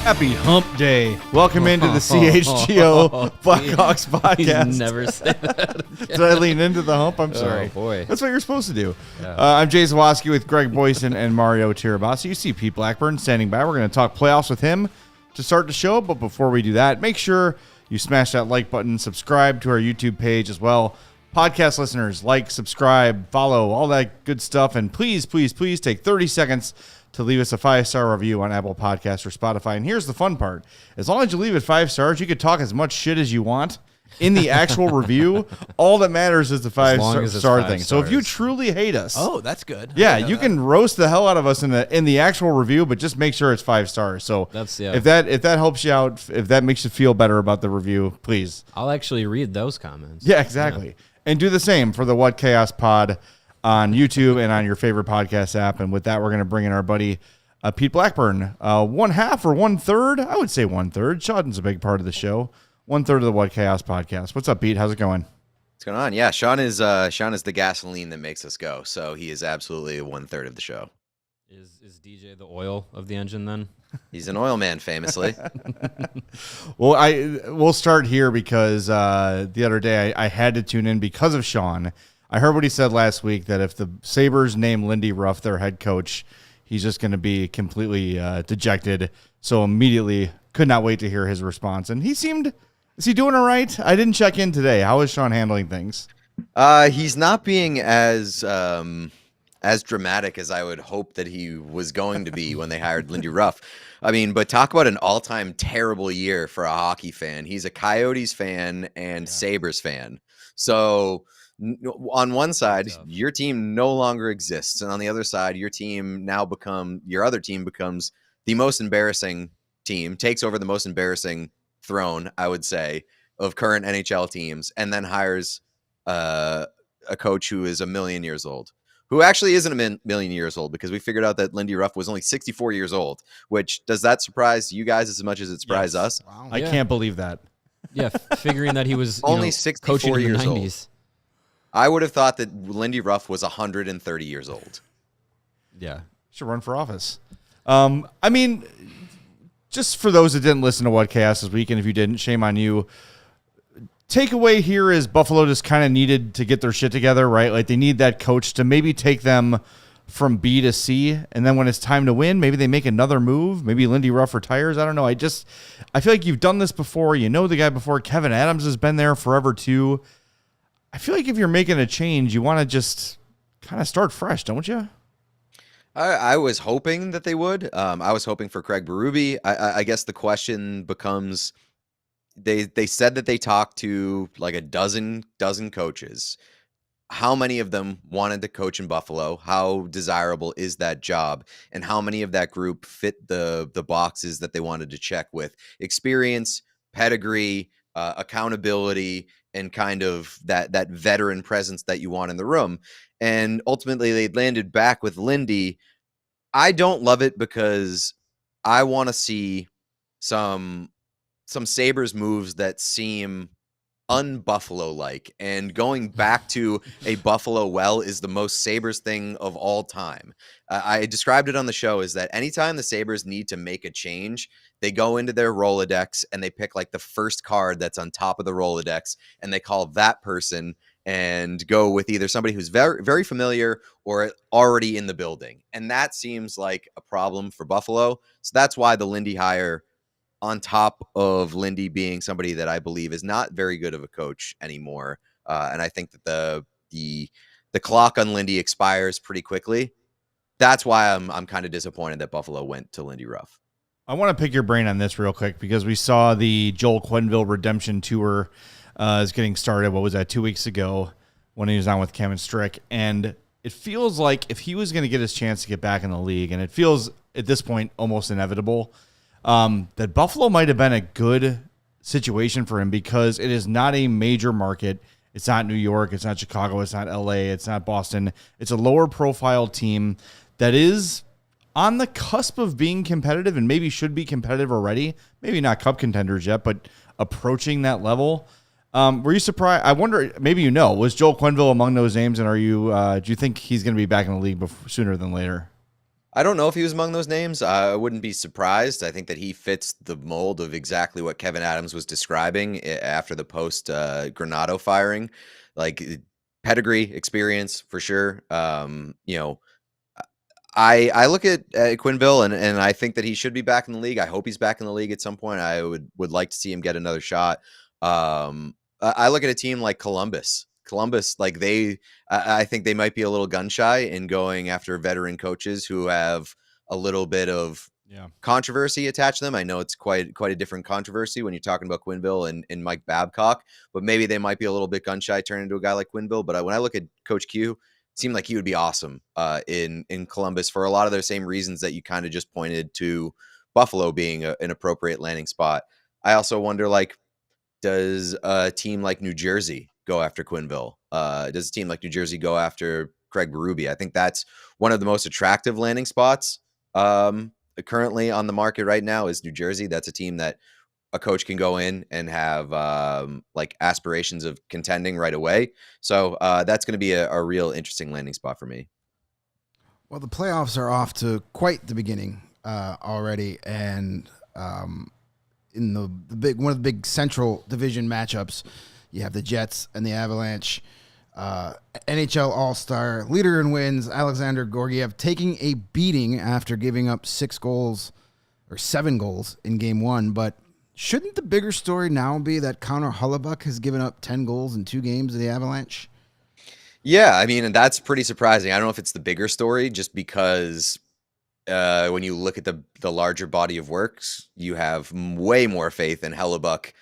Happy Hump Day. Welcome into the CHGO Blackhawks Podcast. He's never say that again. Did I lean into the hump? I'm sorry. Oh, boy. That's what you're supposed to do. Yeah. I'm Jay Zawaski with Greg Boysen and Mario Tirabassi. You see Pete Blackburn standing by. We're going to talk playoffs with him to start the show. But before we do that, make sure you smash that like button, subscribe to our YouTube page as well. Podcast listeners, like, subscribe, follow, all that good stuff. And please, please, please take 30 seconds to leave us a 5-star review on Apple Podcasts or Spotify. And here's the fun part. As long as you leave it 5 stars, you could talk as much shit as you want in the actual review. All that matters is the 5-star thing. So if you truly hate us, oh, that's good. Yeah, you can roast the hell out of us in the actual review, but just make sure it's 5 stars. So if that helps you out, if that makes you feel better about the review, please. I'll actually read those comments. Yeah, exactly. Yeah. And do the same for the What Chaos Pod on YouTube and on your favorite podcast app. And with that, we're going to bring in our buddy Pete Blackburn. 1/2 or 1/3? I would say 1/3. Sean's a big part of the show. 1/3 of the What Chaos Podcast. What's up, Pete? How's it going? What's going on? Yeah, Sean is the gasoline that makes us go. So he is absolutely 1/3 of the show. Is DJ the oil of the engine then? He's an oil man, famously. Well, we'll start here because the other day I had to tune in because of Sean. I heard what he said last week, that if the Sabres name Lindy Ruff their head coach, he's just going to be completely dejected. So immediately could not wait to hear his response. And is he doing all right? I didn't check in today. How is Sean handling things? He's not being as dramatic as I would hope that he was going to be when they hired Lindy Ruff. I mean, but talk about an all-time terrible year for a hockey fan. He's a Coyotes fan and Sabres fan. So on one side, your team no longer exists, and on the other side, your other team becomes the most embarrassing team, takes over the most embarrassing throne, I would say, of current NHL teams, and then hires a coach who is 1,000,000 years old, who actually isn't 1,000,000 years old, because we figured out that Lindy Ruff was only 64 years old. Which, does that surprise you guys as much as it surprised us? Wow. I can't believe that. Yeah, figuring that he was only 64 years old. I would have thought that Lindy Ruff was 130 years old. Yeah. Should run for office. I mean, just for those that didn't listen to What Chaos this week, and if you didn't, shame on you. Takeaway here is Buffalo just kind of needed to get their shit together, right? Like, they need that coach to maybe take them from B to C, and then when it's time to win, maybe they make another move. Maybe Lindy Ruff retires. I don't know. I feel like you've done this before. You know the guy before. Kevin Adams has been there forever too. I feel like if you're making a change, you want to just kind of start fresh, don't you? I was hoping that they would. I was hoping for Craig Berube. I guess the question becomes, they said that they talked to like a dozen coaches. How many of them wanted to coach in Buffalo? How desirable is that job? And how many of that group fit the boxes that they wanted to check with experience, pedigree, accountability, and kind of that veteran presence that you want in the room? And ultimately they landed back with Lindy. I don't love it because I want to see some Sabres moves that seem un-Buffalo-like, and going back to a Buffalo well is the most Sabres thing of all time. I described it on the show as that anytime the Sabres need to make a change, they go into their Rolodex and they pick like the first card that's on top of the Rolodex, and they call that person and go with either somebody who's very, very familiar or already in the building. And that seems like a problem for Buffalo. So that's why the Lindy hire, on top of Lindy being somebody that I believe is not very good of a coach anymore. And I think that the clock on Lindy expires pretty quickly. That's why I'm kind of disappointed that Buffalo went to Lindy Ruff. I want to pick your brain on this real quick because we saw the Joel Quenneville redemption tour is getting started. What was that, 2 weeks ago when he was on with Kevin Strick? And it feels like if he was going to get his chance to get back in the league, and it feels at this point almost inevitable, that Buffalo might have been a good situation for him because it is not a major market. It's not New York. It's not Chicago. It's not LA. It's not Boston. It's a lower profile team that is on the cusp of being competitive and maybe should be competitive already. Maybe not cup contenders yet, but approaching that level. Were you surprised? I wonder, maybe was Joel Quenneville among those names, and do you think he's going to be back in the league sooner than later? I don't know if he was among those names. I wouldn't be surprised. I think that he fits the mold of exactly what Kevin Adams was describing after the post Granato firing, like pedigree, experience for sure. I look at Quenneville and I think that he should be back in the league. I hope he's back in the league at some point. I would like to see him get another shot. I look at a team like Columbus. Like I think they might be a little gun shy in going after veteran coaches who have a little bit of controversy attached to them. I know it's quite a different controversy when you're talking about Quenneville and Mike Babcock, but maybe they might be a little bit gun shy turning into a guy like Quenneville. But when I look at Coach Q, it seemed like he would be awesome in Columbus for a lot of those same reasons that you kind of just pointed to Buffalo being an appropriate landing spot. I also wonder, does a team like New Jersey go after Quenneville? Does a team like New Jersey go after Craig Berube? I think that's one of the most attractive landing spots currently on the market right now is New Jersey. That's a team that a coach can go in and have aspirations of contending right away. So that's going to be a real interesting landing spot for me. Well, the playoffs are off to quite the beginning already, and in one of the big Central Division matchups, you have the Jets and the Avalanche. NHL All-Star leader in wins, Alexander Georgiev, taking a beating after giving up 7 goals in Game 1. But shouldn't the bigger story now be that Connor Hellebuyck has given up 10 goals in 2 games of the Avalanche? Yeah, I mean, and that's pretty surprising. I don't know if it's the bigger story just because when you look at the larger body of works, you have way more faith in Hellebuyck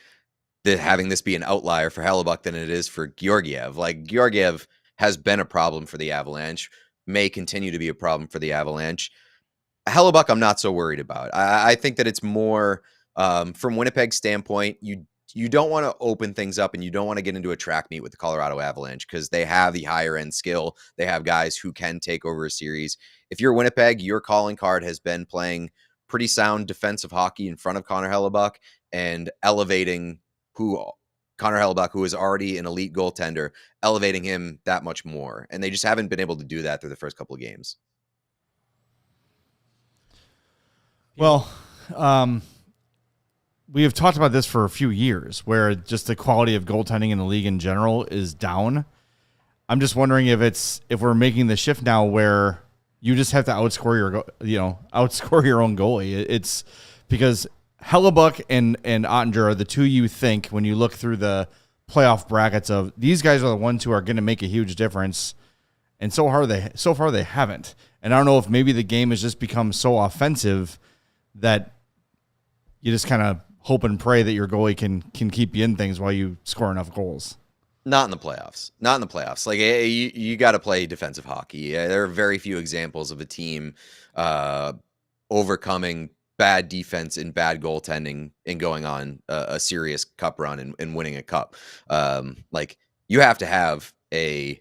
having this be an outlier for Hellebuyck than it is for Georgiev. Georgiev has been a problem for the Avalanche, may continue to be a problem for the Avalanche. Hellebuyck, I'm not so worried about. I think that it's more from Winnipeg's standpoint, you don't want to open things up and you don't want to get into a track meet with the Colorado Avalanche because they have the higher end skill. They have guys who can take over a series. If you're Winnipeg, your calling card has been playing pretty sound defensive hockey in front of Connor Hellebuyck and elevating Connor Hellebuyck, who is already an elite goaltender, elevating him that much more. And they just haven't been able to do that through the first couple of games. Well, we have talked about this for a few years where just the quality of goaltending in the league in general is down. I'm just wondering if we're making the shift now where you just have to outscore your own goalie. It's because Hellebuyck and Ottinger are the two you think when you look through the playoff brackets of these guys are the ones who are going to make a huge difference. And so far they haven't. And I don't know if maybe the game has just become so offensive that you just kind of hope and pray that your goalie can keep you in things while you score enough goals. Not in the playoffs. You got to play defensive hockey. There are very few examples of a team overcoming bad defense and bad goaltending and going on a serious cup run and winning a cup. You have to have a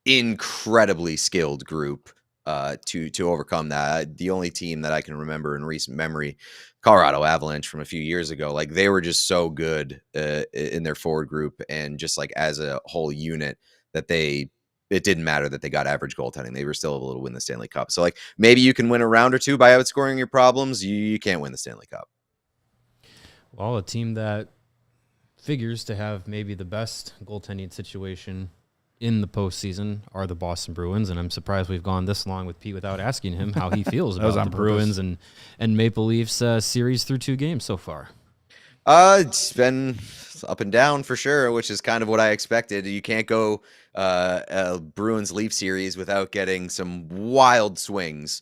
incredibly skilled group to overcome that. The only team that I can remember in recent memory, Colorado Avalanche from a few years ago, they were just so good in their forward group and just as a whole unit that it didn't matter that they got average goaltending. They were still able to win the Stanley Cup. So maybe you can win a round or two by outscoring your problems. You can't win the Stanley Cup. Well, a team that figures to have maybe the best goaltending situation in the postseason are the Boston Bruins, and I'm surprised we've gone this long with Pete without asking him how he feels about the Bruins and Maple Leafs series through 2 games so far. It's been up and down for sure, which is kind of what I expected. You can't go a Bruins-Leaf series without getting some wild swings.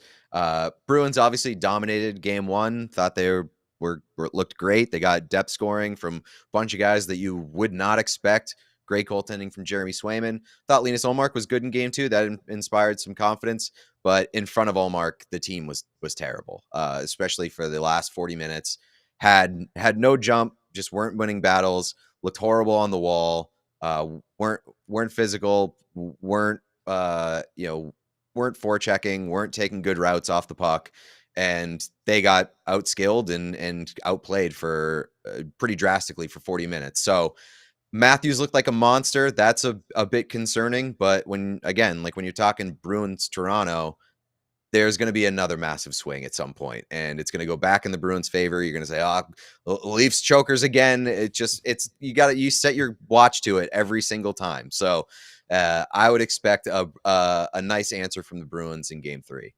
Bruins obviously dominated Game 1, thought they were looked great. They got depth scoring from a bunch of guys that you would not expect. Great goaltending from Jeremy Swayman. Thought Linus Ullmark was good in game 2. That inspired some confidence. But in front of Ullmark, the team was terrible, especially for the last 40 minutes. Had no jump, just weren't winning battles. Looked horrible on the wall. Weren't physical. Weren't forechecking. Weren't taking good routes off the puck. And they got outskilled and outplayed for pretty drastically for 40 minutes. So Matthews looked like a monster. That's a bit concerning. But when you're talking Bruins Toronto, there's going to be another massive swing at some point, and it's going to go back in the Bruins' favor. You're going to say, Leafs chokers again. You set your watch to it every single time. So I would expect a nice answer from the Bruins in game 3.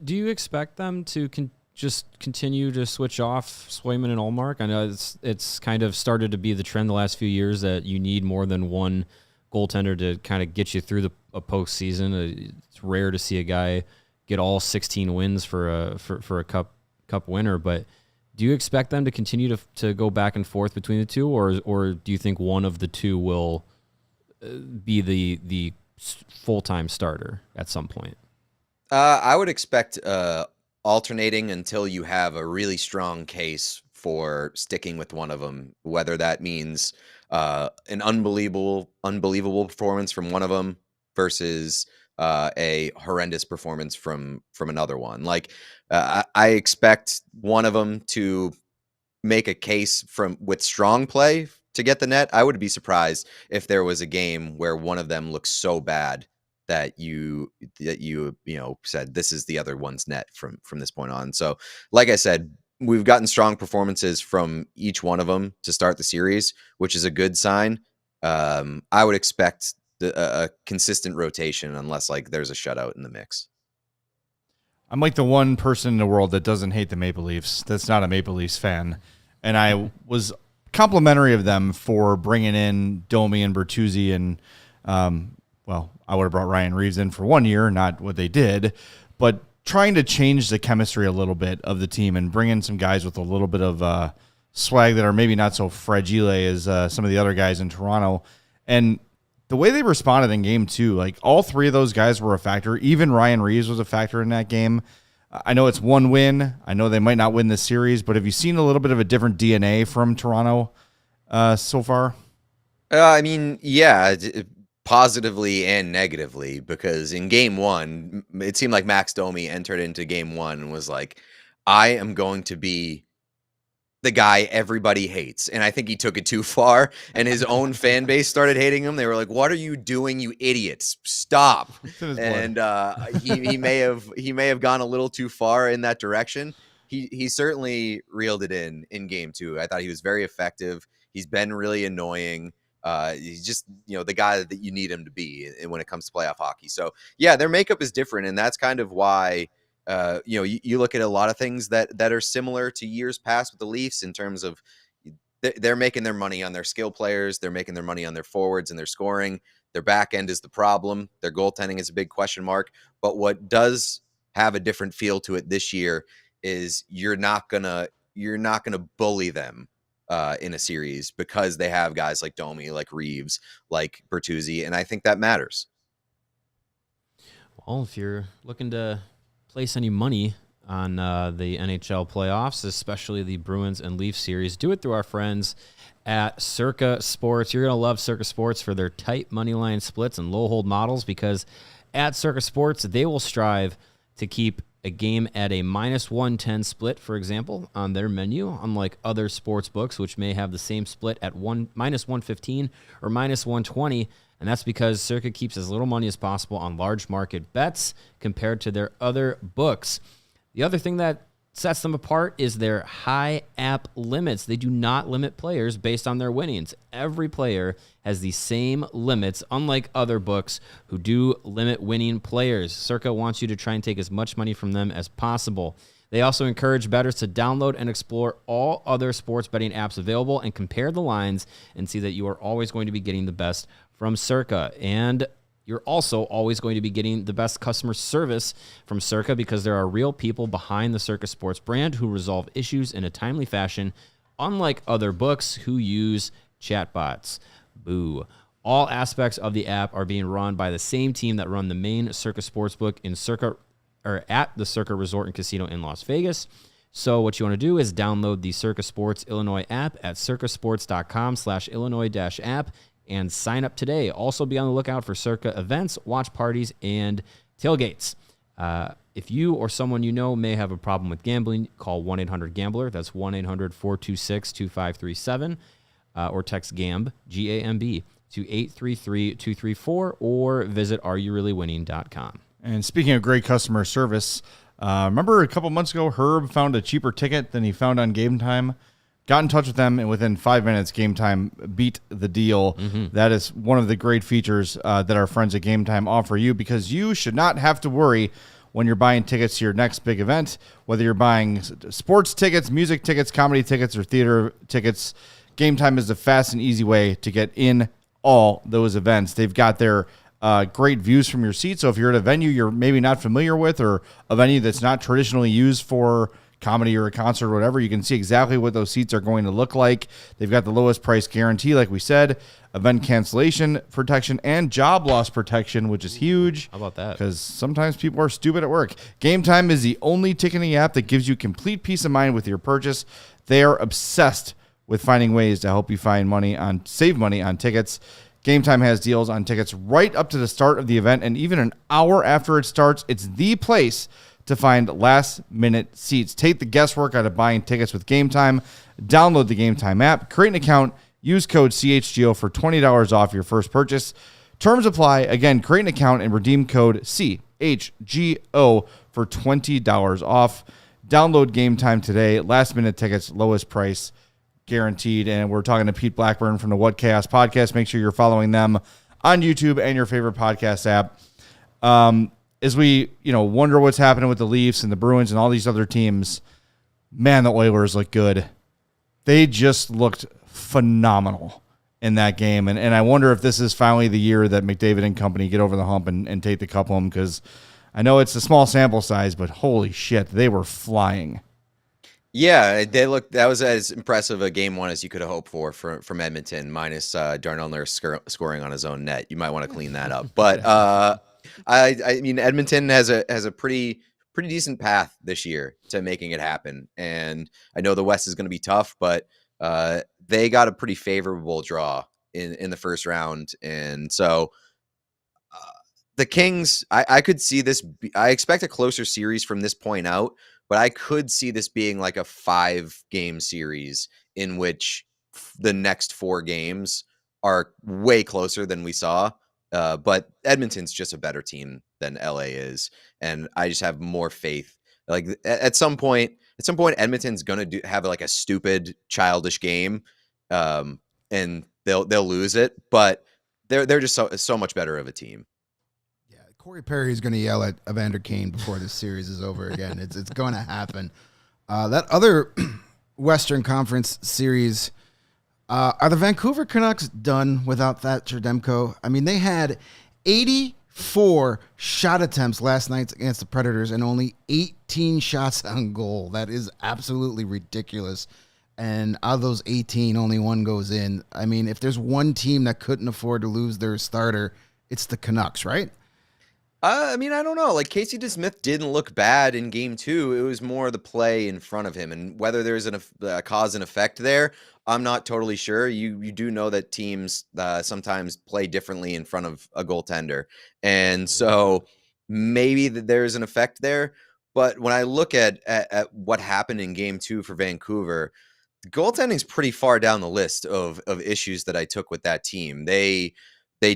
Do you expect them to just continue to switch off Swayman and Ullmark? I know it's kind of started to be the trend the last few years that you need more than one goaltender to kind of get you through a postseason. It's rare to see a guy get all 16 wins for a cup winner, but do you expect them to continue to go back and forth between the two, or do you think one of the two will be the full-time starter at some point? I would expect alternating until you have a really strong case for sticking with one of them, whether that means an unbelievable performance from one of them versus a horrendous performance from another one. Like I expect one of them to make a case with strong play to get the net. I would be surprised if there was a game where one of them looks so bad that you said this is the other one's net from this point on. So like I said, we've gotten strong performances from each one of them to start the series, which is a good sign. I would expect a consistent rotation unless there's a shutout in the mix. I'm like the one person in the world that doesn't hate the Maple Leafs. That's not a Maple Leafs fan. And I was complimentary of them for bringing in Domi and Bertuzzi and, I would have brought Ryan Reeves in for 1 year, not what they did, but trying to change the chemistry a little bit of the team and bring in some guys with a little bit of swag that are maybe not so fragile as some of the other guys in Toronto. And the way they responded in game 2, all 3 of those guys were a factor. Even Ryan Reeves was a factor in that game. I know it's one win. I know they might not win this series, but have you seen a little bit of a different DNA from Toronto so far? Yeah, positively and negatively, because in game 1, it seemed like Max Domi entered into game 1 and was like, I am going to be the guy everybody hates. And I think he took it too far, and his own fan base started hating him. They were like, what are you doing, you idiots? Stop. And he may have gone a little too far in that direction. He certainly reeled it in game 2. I thought he was very effective. He's been really annoying. He's just, the guy that you need him to be when it comes to playoff hockey. So yeah, their makeup is different. And that's kind of why, you look at a lot of things that are similar to years past with the Leafs in terms of they're making their money on their skill players. They're making their money on their forwards and their scoring. Their back end is the problem. Their goaltending is a big question mark. But what does have a different feel to it this year is you're not gonna bully them in a series because they have guys like Domi, like Reeves, like Bertuzzi, and I think that matters. Well, if you're looking to place any money on the NHL playoffs, especially the Bruins and Leafs series, do it through our friends at Circa Sports. You're going to love Circa Sports for their tight money line splits and low hold models, because at Circa Sports, they will strive to keep a game at a -110 split, for example, on their menu, unlike other sports books, which may have the same split at -115 or -120. And that's because Circa keeps as little money as possible on large market bets compared to their other books. The other thing that sets them apart is their high app limits. They do not limit players based on their winnings. Every player has the same limits, unlike other books who do limit winning players. Circa wants you to try and take as much money from them as possible. They also encourage bettors to download and explore all other sports betting apps available and compare the lines and see that you are always going to be getting the best from Circa. And You're also always going to be getting the best customer service from Circa because there are real people behind the Circa Sports brand who resolve issues in a timely fashion, unlike other books who use chatbots. Boo. All aspects of the app are being run by the same team that run the main Circa Sportsbook in Circa or at the Circa Resort and Casino in Las Vegas. So what you want to do is download the Circa Sports Illinois app at circasports.com/Illinois-app and sign up today. Also be on the lookout for Circa events, watch parties, and tailgates. If you or someone you know may have a problem with gambling, call 1-800-GAMBLER. That's 1-800-426-2537 or text GAMB, G-A-M-B, to 833-234 or visit areyoureallywinning.com. And speaking of great customer service, remember a couple months ago, Herb found a cheaper ticket than he found on Game Time? Got in touch with them, and within 5 minutes, Game Time beat the deal. That is one of the great features that our friends at Game Time offer you, because you should not have to worry when you're buying tickets to your next big event, whether you're buying sports tickets, music tickets, comedy tickets, or theater tickets. Game Time is the fast and easy way to get in all those events. They've got their great views from your seat. So if you're at a venue you're maybe not familiar with, or a venue that's not traditionally used for comedy or a concert or whatever, you can see exactly what those seats are going to look like. They've got the lowest price guarantee, like we said, event cancellation protection, and job loss protection, which is huge. How about that? Because sometimes people are stupid at work. Game Time is the only ticketing app that gives you complete peace of mind with your purchase. They are obsessed with finding ways to help you save money on tickets. Game Time has deals on tickets right up to the start of the event, and even an hour after it starts. It's the place to find last-minute seats. Take the guesswork out of buying tickets with Game Time. Download the Game Time app, create an account, use code CHGO for $20 off your first purchase. Terms apply. Again, create an account and redeem code CHGO for $20 off. Download Game Time today. Last-minute tickets, lowest price guaranteed. And we're talking to Pete Blackburn from the What Chaos Podcast. Make sure you're following them on YouTube and your favorite podcast app. As we, wonder what's happening with the Leafs and the Bruins and all these other teams, man, the Oilers look good. They just looked phenomenal in that game. And I wonder if this is finally the year that McDavid and company get over the hump and take the cup home, because I know it's a small sample size, but holy shit, they were flying. Yeah, that was as impressive a game one as you could have hoped for from Edmonton, minus Darnell Nurse scoring on his own net. You might want to clean that up. But I mean, Edmonton has a pretty decent path this year to making it happen. And I know the West is going to be tough, but they got a pretty favorable draw in the first round. And so the Kings, I could see this. I expect a closer series from this point out, but I could see this being like a 5-game series in which the next 4 games are way closer than we saw. But Edmonton's just a better team than LA is, and I just have more faith. Like at some point, Edmonton's gonna have like a stupid, childish game, and they'll lose it. But they're just so much better of a team. Yeah, Corey Perry is going to yell at Evander Kane before this series is over again. It's going to happen. That other Western Conference series. Are the Vancouver Canucks done without Thatcher Demko? I mean, they had 84 shot attempts last night against the Predators and only 18 shots on goal. That is absolutely ridiculous. And out of those 18, only 1 goes in. I mean, if there's one team that couldn't afford to lose their starter, it's the Canucks, right? I mean, I don't know. Like, Casey DeSmith didn't look bad in game 2. It was more the play in front of him, and whether there's a cause and effect there, I'm not totally sure. You do know that teams sometimes play differently in front of a goaltender, and so maybe there's an effect there. But when I look at what happened in game 2 for Vancouver, the goaltending's pretty far down the list of issues that I took with that team. They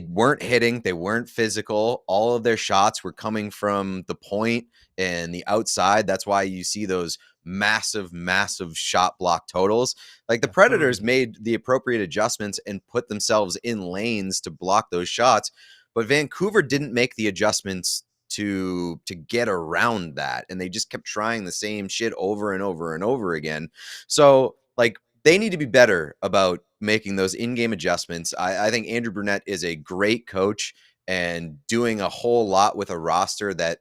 weren't hitting. They weren't physical. All of their shots were coming from the point and the outside. That's why you see those massive shot block totals. Like, the Predators made the appropriate adjustments and put themselves in lanes to block those shots, but Vancouver didn't make the adjustments to get around that. And they just kept trying the same shit over and over and over again. So, like, they need to be better about making those in-game adjustments. I think Andrew Brunette is a great coach, and doing a whole lot with a roster that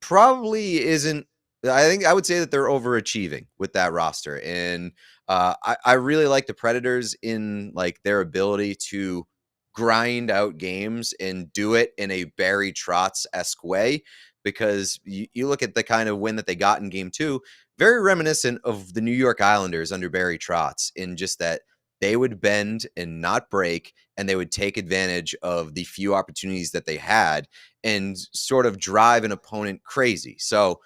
probably isn't. I think I would say that they're overachieving with that roster. And I really like the Predators in like their ability to grind out games and do it in a Barry Trotz-esque way, because you look at the kind of win that they got in game 2, very reminiscent of the New York Islanders under Barry Trotz, in just that they would bend and not break, and they would take advantage of the few opportunities that they had and sort of drive an opponent crazy. So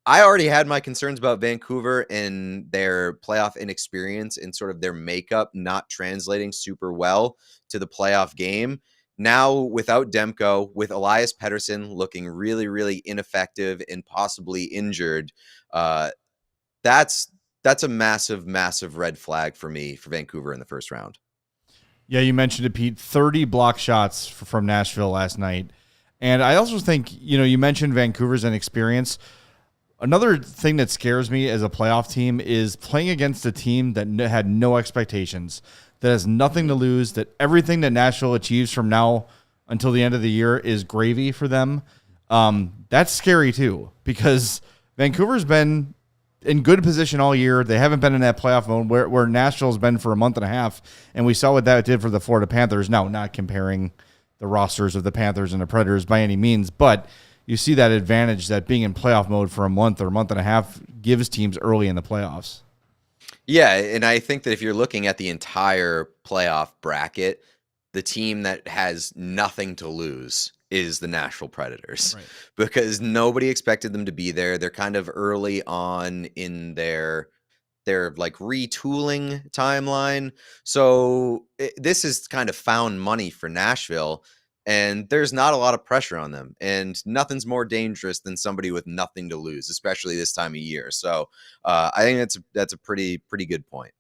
I already had my concerns about Vancouver and their playoff inexperience and sort of their makeup not translating super well to the playoff game. Now, without Demko, with Elias Pettersson looking really, really ineffective and possibly injured, that's a massive, massive red flag for me for Vancouver in the first round. Yeah, you mentioned it, Pete. 30 block shots from Nashville last night. And I also think, you mentioned Vancouver's inexperience. Another thing that scares me as a playoff team is playing against a team that had no expectations, that has nothing to lose, that everything that Nashville achieves from now until the end of the year is gravy for them. That's scary too, because Vancouver's been in good position all year. They haven't been in that playoff mode where Nashville's been for a month and a half, and we saw what that did for the Florida Panthers. Now, not comparing the rosters of the Panthers and the Predators by any means, but you see that advantage that being in playoff mode for a month or a month and a half gives teams early in the playoffs. Yeah, and I think that if you're looking at the entire playoff bracket, the team that has nothing to lose is the Nashville Predators, right? Because nobody expected them to be there. They're kind of early on in their like retooling timeline. So this is kind of found money for Nashville, and there's not a lot of pressure on them, and nothing's more dangerous than somebody with nothing to lose, especially this time of year. So I think that's a pretty good point.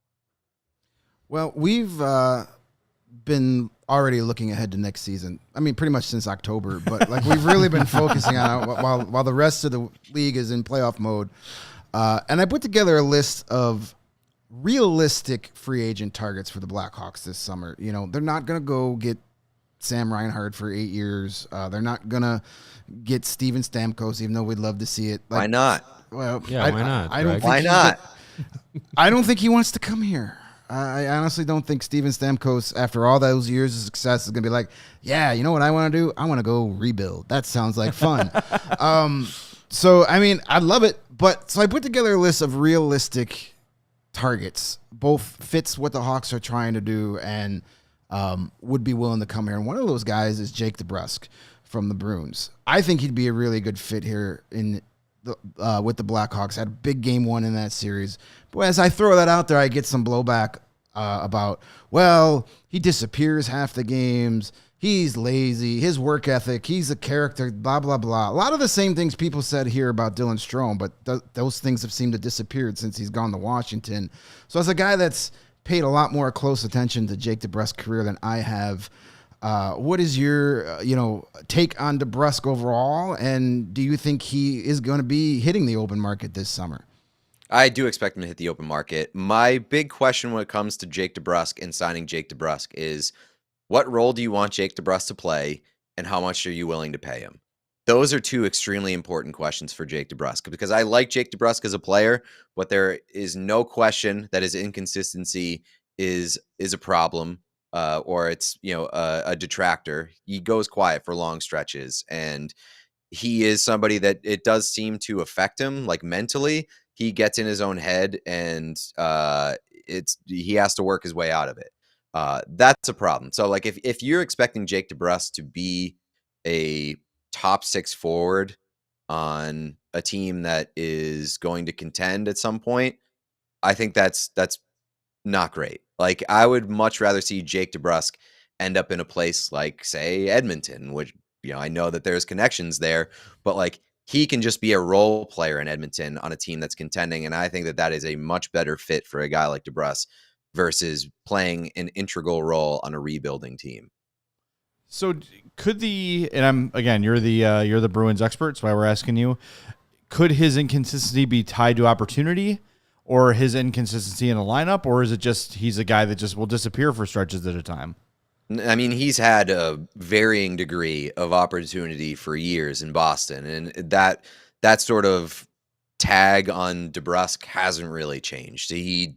Well, we've been already looking ahead to next season. I mean, pretty much since October, but like we've really been focusing on it while the rest of the league is in playoff mode. And I put together a list of realistic free agent targets for the Blackhawks this summer. They're not going to go get Sam Reinhart for 8 years. They're not going to get Steven Stamkos, even though we'd love to see it. Like, why not? Well, yeah, why not? I don't think why not? I don't think he wants to come here. I honestly don't think Steven Stamkos, after all those years of success, is going to be like, yeah, you know what I want to do? I want to go rebuild. That sounds like fun. So, I mean, I love it. But so I put together a list of realistic targets, both fits what the Hawks are trying to do and would be willing to come here. And one of those guys is Jake DeBrusk from the Bruins. I think he'd be a really good fit here in with the Blackhawks. Had a big game 1 in that series. But as I throw that out there, I get some blowback about, well, he disappears half the games. He's lazy. His work ethic. He's a character, blah, blah, blah. A lot of the same things people said here about Dylan Strome, but those things have seemed to disappeared since he's gone to Washington. So as a guy that's paid a lot more close attention to Jake DeBrusk's career than I have, what is your take on DeBrusk overall, and do you think he is going to be hitting the open market this summer? I do expect him to hit the open market. My big question when it comes to Jake DeBrusk and signing Jake DeBrusk is, what role do you want Jake DeBrusk to play, and how much are you willing to pay him? Those are two extremely important questions for Jake DeBrusk, because I like Jake DeBrusk as a player, but there is no question that his inconsistency is a problem, or it's a detractor. He goes quiet for long stretches, and he is somebody that it does seem to affect him, like mentally. He gets in his own head, and he has to work his way out of it. That's a problem. So, like, if you're expecting Jake DeBrusk to be a top 6 forward on a team that is going to contend at some point, I think that's not great. Like, I would much rather see Jake DeBrusk end up in a place like, say, Edmonton, which, I know that there's connections there, but like, he can just be a role player in Edmonton on a team that's contending. And I think that is a much better fit for a guy like DeBrusk versus playing an integral role on a rebuilding team. So could you're the Bruins expert, so why we're asking you, could his inconsistency be tied to opportunity, or his inconsistency in a lineup, or is it just he's a guy that just will disappear for stretches at a time? I mean, he's had a varying degree of opportunity for years in Boston, and that sort of tag on DeBrusk hasn't really changed. He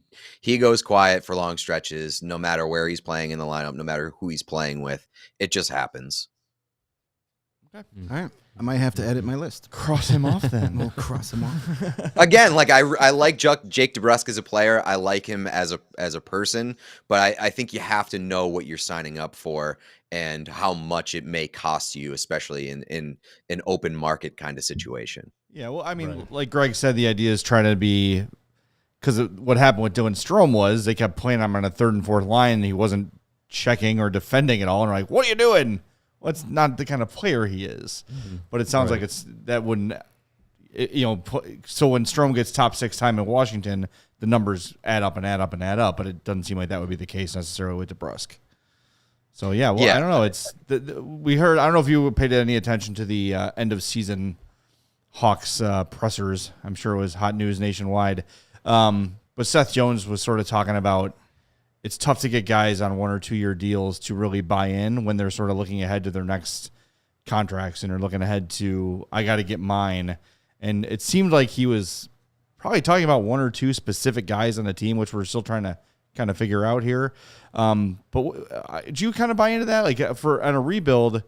goes quiet for long stretches, no matter where he's playing in the lineup, no matter who he's playing with. It just happens. All right. I might have to edit my list. Cross him off then. We'll cross him off. Again, like I like Jake DeBrusk as a player. I like him as a person, but I think you have to know what you're signing up for and how much it may cost you, especially in an open market kind of situation. Yeah, well, I mean, like Greg said, the idea is trying to be, because what happened with Dylan Strome was they kept playing him on a third and fourth line, and he wasn't checking or defending at all. And we're like, what are you doing? Well, it's not the kind of player he is. But it sounds like that wouldn't, so when Strome gets top 6 time in Washington, the numbers add up and add up and add up, but it doesn't seem like that would be the case necessarily with DeBrusk. So, I don't know. It's we heard, I don't know if you paid any attention to the end of season Hawks pressers. I'm sure it was hot news nationwide. But Seth Jones was sort of talking about it's tough to get guys on 1 or 2 year deals to really buy in when they're sort of looking ahead to their next contracts and are looking ahead to, I got to get mine. And it seemed like he was probably talking about 1 or 2 specific guys on the team, which we're still trying to kind of figure out here. But do you kind of buy into that? Like on a rebuild,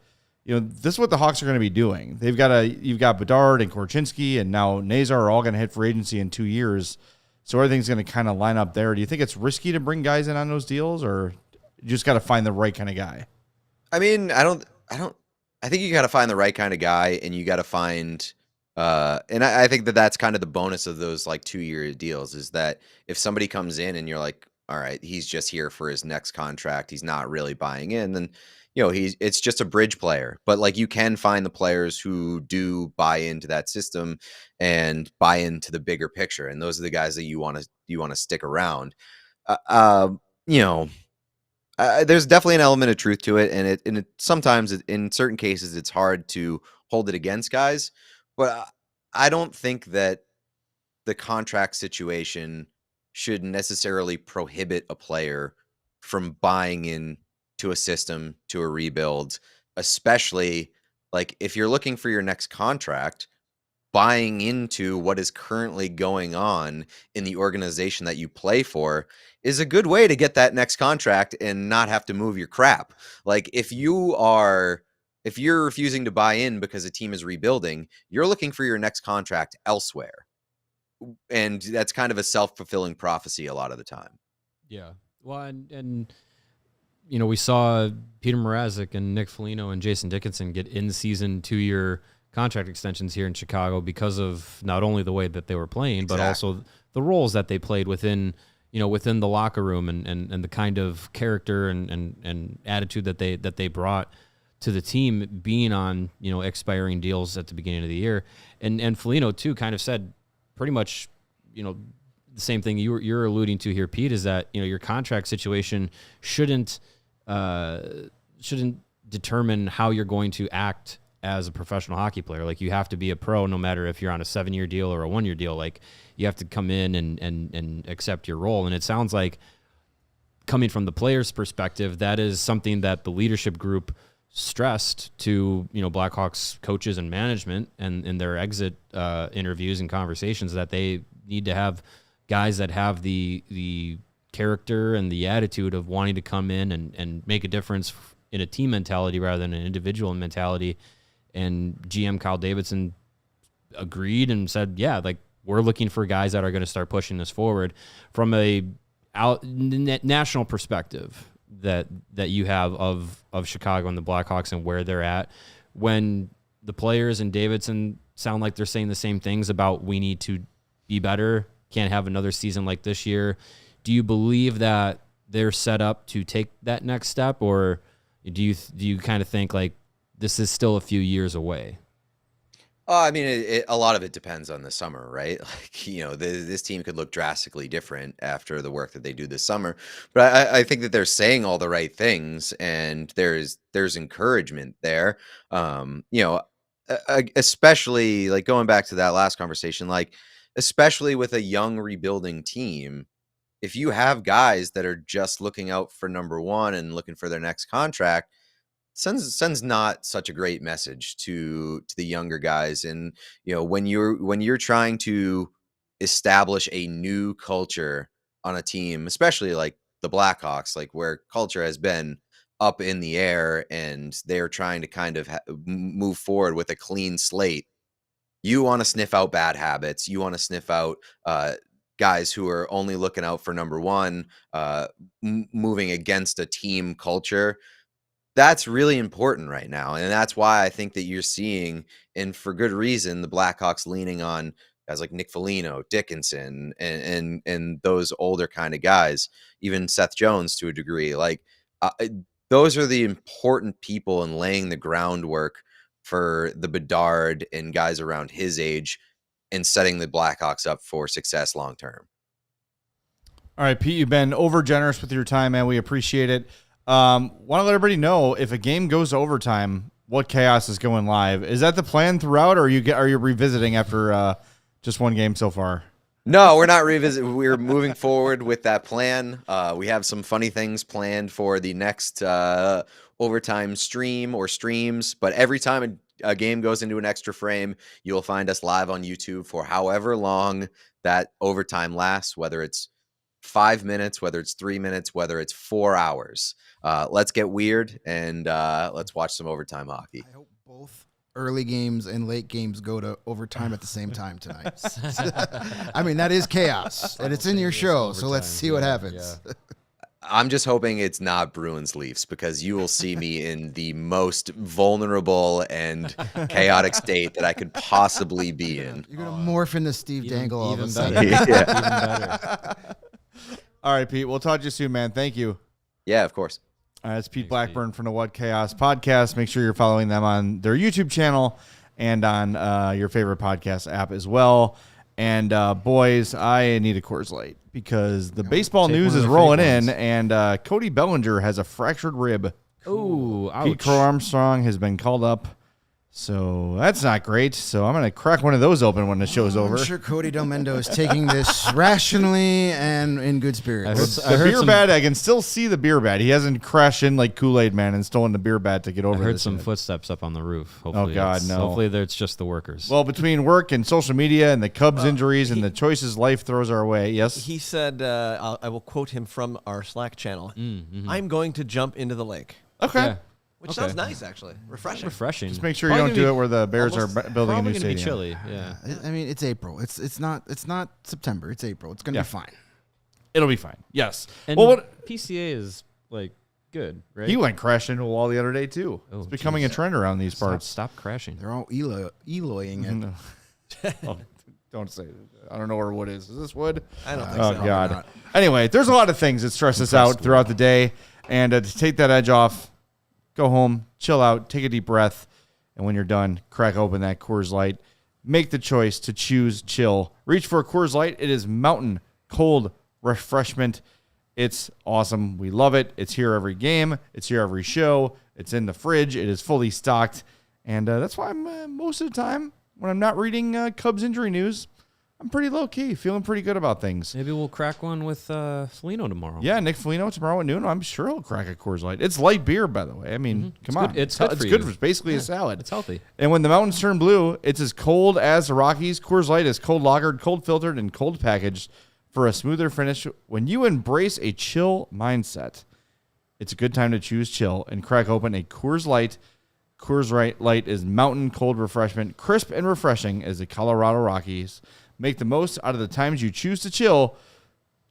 this is what the Hawks are going to be doing. You've got Bedard and Korchinski and now Nazar are all going to hit free agency in 2 years. So everything's going to kind of line up there. Do you think it's risky to bring guys in on those deals, or you just got to find the right kind of guy? I mean, I think you got to find the right kind of guy, and you got to find, and I think that's kind of the bonus of those like 2 year deals is that if somebody comes in and you're like, all right, he's just here for his next contract, he's not really buying in, then it's just a bridge player. But like you can find the players who do buy into that system and buy into the bigger picture, and those are the guys that you want to stick around. There's definitely an element of truth to it, and it sometimes in certain cases it's hard to hold it against guys. But I don't think that the contract situation should necessarily prohibit a player from buying in to a system, to a rebuild, especially like if you're looking for your next contract, buying into what is currently going on in the organization that you play for is a good way to get that next contract and not have to move your crap. Like if you're refusing to buy in because a team is rebuilding, you're looking for your next contract elsewhere. And that's kind of a self-fulfilling prophecy a lot of the time. Yeah. Well, and we saw Peter Mrazek and Nick Foligno and Jason Dickinson get in-season 2 year contract extensions here in Chicago because of not only the way that they were playing, but also the roles that they played within the locker room and the kind of character and attitude that they brought to the team, being on expiring deals at the beginning of the year. And Foligno too kind of said pretty much the same thing you're alluding to here, Pete, is that your contract situation shouldn't determine how you're going to act as a professional hockey player. Like you have to be a pro no matter if you're on a 7-year deal or a 1-year deal. Like you have to come in and accept your role. And it sounds like, coming from the player's perspective, that is something that the leadership group stressed to Blackhawks coaches and management and in their exit interviews and conversations, that they need to have guys that have the character and the attitude of wanting to come in and make a difference in a team mentality rather than an individual mentality. And GM Kyle Davidson agreed and said, yeah, like we're looking for guys that are going to start pushing this forward from a national perspective that you have of Chicago and the Blackhawks and where they're at. When the players and Davidson sound like they're saying the same things about we need to be better, can't have another season like this year. Do you believe that they're set up to take that next step, or do you kind of think like this is still a few years away? I mean, a lot of it depends on the summer, right? Like, this team could look drastically different after the work that they do this summer. But I think that they're saying all the right things, and there's encouragement there. Especially like going back to that last conversation, like especially with a young rebuilding team, if you have guys that are just looking out for number one and looking for their next contract, sends not such a great message to the younger guys. And when you're trying to establish a new culture on a team, especially like the Blackhawks, like where culture has been up in the air and they're trying to kind of move forward with a clean slate, you want to sniff out bad habits. You want to sniff out guys who are only looking out for number one, moving against a team culture. That's really important right now. And that's why I think that you're seeing, and for good reason, the Blackhawks leaning on guys like Nick Foligno, Dickinson, and those older kind of guys, even Seth Jones to a degree. Like those are the important people in laying the groundwork for the Bedard and guys around his age and setting the Blackhawks up for success long term. All right, Pete, you've been over generous with your time, man. We appreciate it. Want to let everybody know, if a game goes to overtime, what chaos is going live. Is that the plan throughout, or are you revisiting after just one game so far? No, we're not revisiting. We're moving forward with that plan. We have some funny things planned for the next overtime stream or streams, but every time a game goes into an extra frame, you'll find us live on YouTube for however long that overtime lasts, whether it's 5 minutes, whether it's 3 minutes, whether it's 4 hours. Let's get weird and let's watch some overtime hockey. I hope both early games and late games go to overtime at the same time tonight. I mean, that is chaos, and it's in your show, so let's see what happens. Yeah. I'm just hoping it's not Bruins Leafs, because you will see me in the most vulnerable and chaotic state that I could possibly be in. You're going to morph into Steve Dangle all of a Even sudden. better. Yeah. Even better. All right, Pete, we'll talk to you soon, man. Thank you. Yeah, of course. It's Pete Blackburn from the What Chaos Podcast. Make sure you're following them on their YouTube channel and on your favorite podcast app as well. And boys, I need a Coors Light because the baseball take news one of is the rolling fake in, ones. and Cody Bellinger has a fractured rib. Oh, ouch. Pete Crow Armstrong has been called up, so that's not great. So I'm going to crack one of those open when the show's over. I'm sure Cody Del Mendo is taking this rationally and in good spirits. The beer bat, I can still see the beer bat. He hasn't crashed in like Kool-Aid Man and stolen the beer bat to get over I heard this some yet. footsteps up on the roof. Hopefully God, it's- no. Hopefully it's just the workers. Well, between work and social media and the Cubs injuries and the choices life throws our way, yes? He said, I will quote him from our Slack channel, I'm going to jump into the lake, Okay. Yeah. which sounds nice, actually. Refreshing. Refreshing. Just make sure you don't do it where the Bears are building a new Probably gonna be stadium. chilly. Yeah. I mean, it's April. It's not September. It's April. It's going to Yeah. be fine. It'll be fine. Yes. And well, what PCA is like good, right? he went crashing into a wall the other day too. Oh, It's becoming geez. a trend around these stop, parts. stop crashing. They're all Eloying it. No. Oh, don't say it. I don't know where wood is. Is this wood? I don't think Oh, so. God. not. Anyway, there's a lot of things that stress us out throughout the day. And to take that edge off, go home, chill out, take a deep breath. And when you're done, crack open that Coors Light. Make the choice to choose chill. Reach for a Coors Light. It is mountain cold refreshment. It's awesome. We love it. It's here every game. It's here every show. It's in the fridge. It is fully stocked. And that's why I'm most of the time, when I'm not reading Cubs injury news, I'm pretty low-key, feeling pretty good about things. Maybe we'll crack one with Foligno tomorrow. Yeah, Nick Foligno tomorrow at noon. I'm sure he'll crack a Coors Light. It's light beer, by the way. I mean, come on. good. It's good for you. It's basically a salad. It's healthy. And when the mountains turn blue, it's as cold as the Rockies. Coors Light is cold lagered, cold filtered, and cold packaged for a smoother finish. When you embrace a chill mindset, it's a good time to choose chill and crack open a Coors Light. Coors Light is mountain cold refreshment, crisp and refreshing as the Colorado Rockies. Make the most out of the times you choose to chill.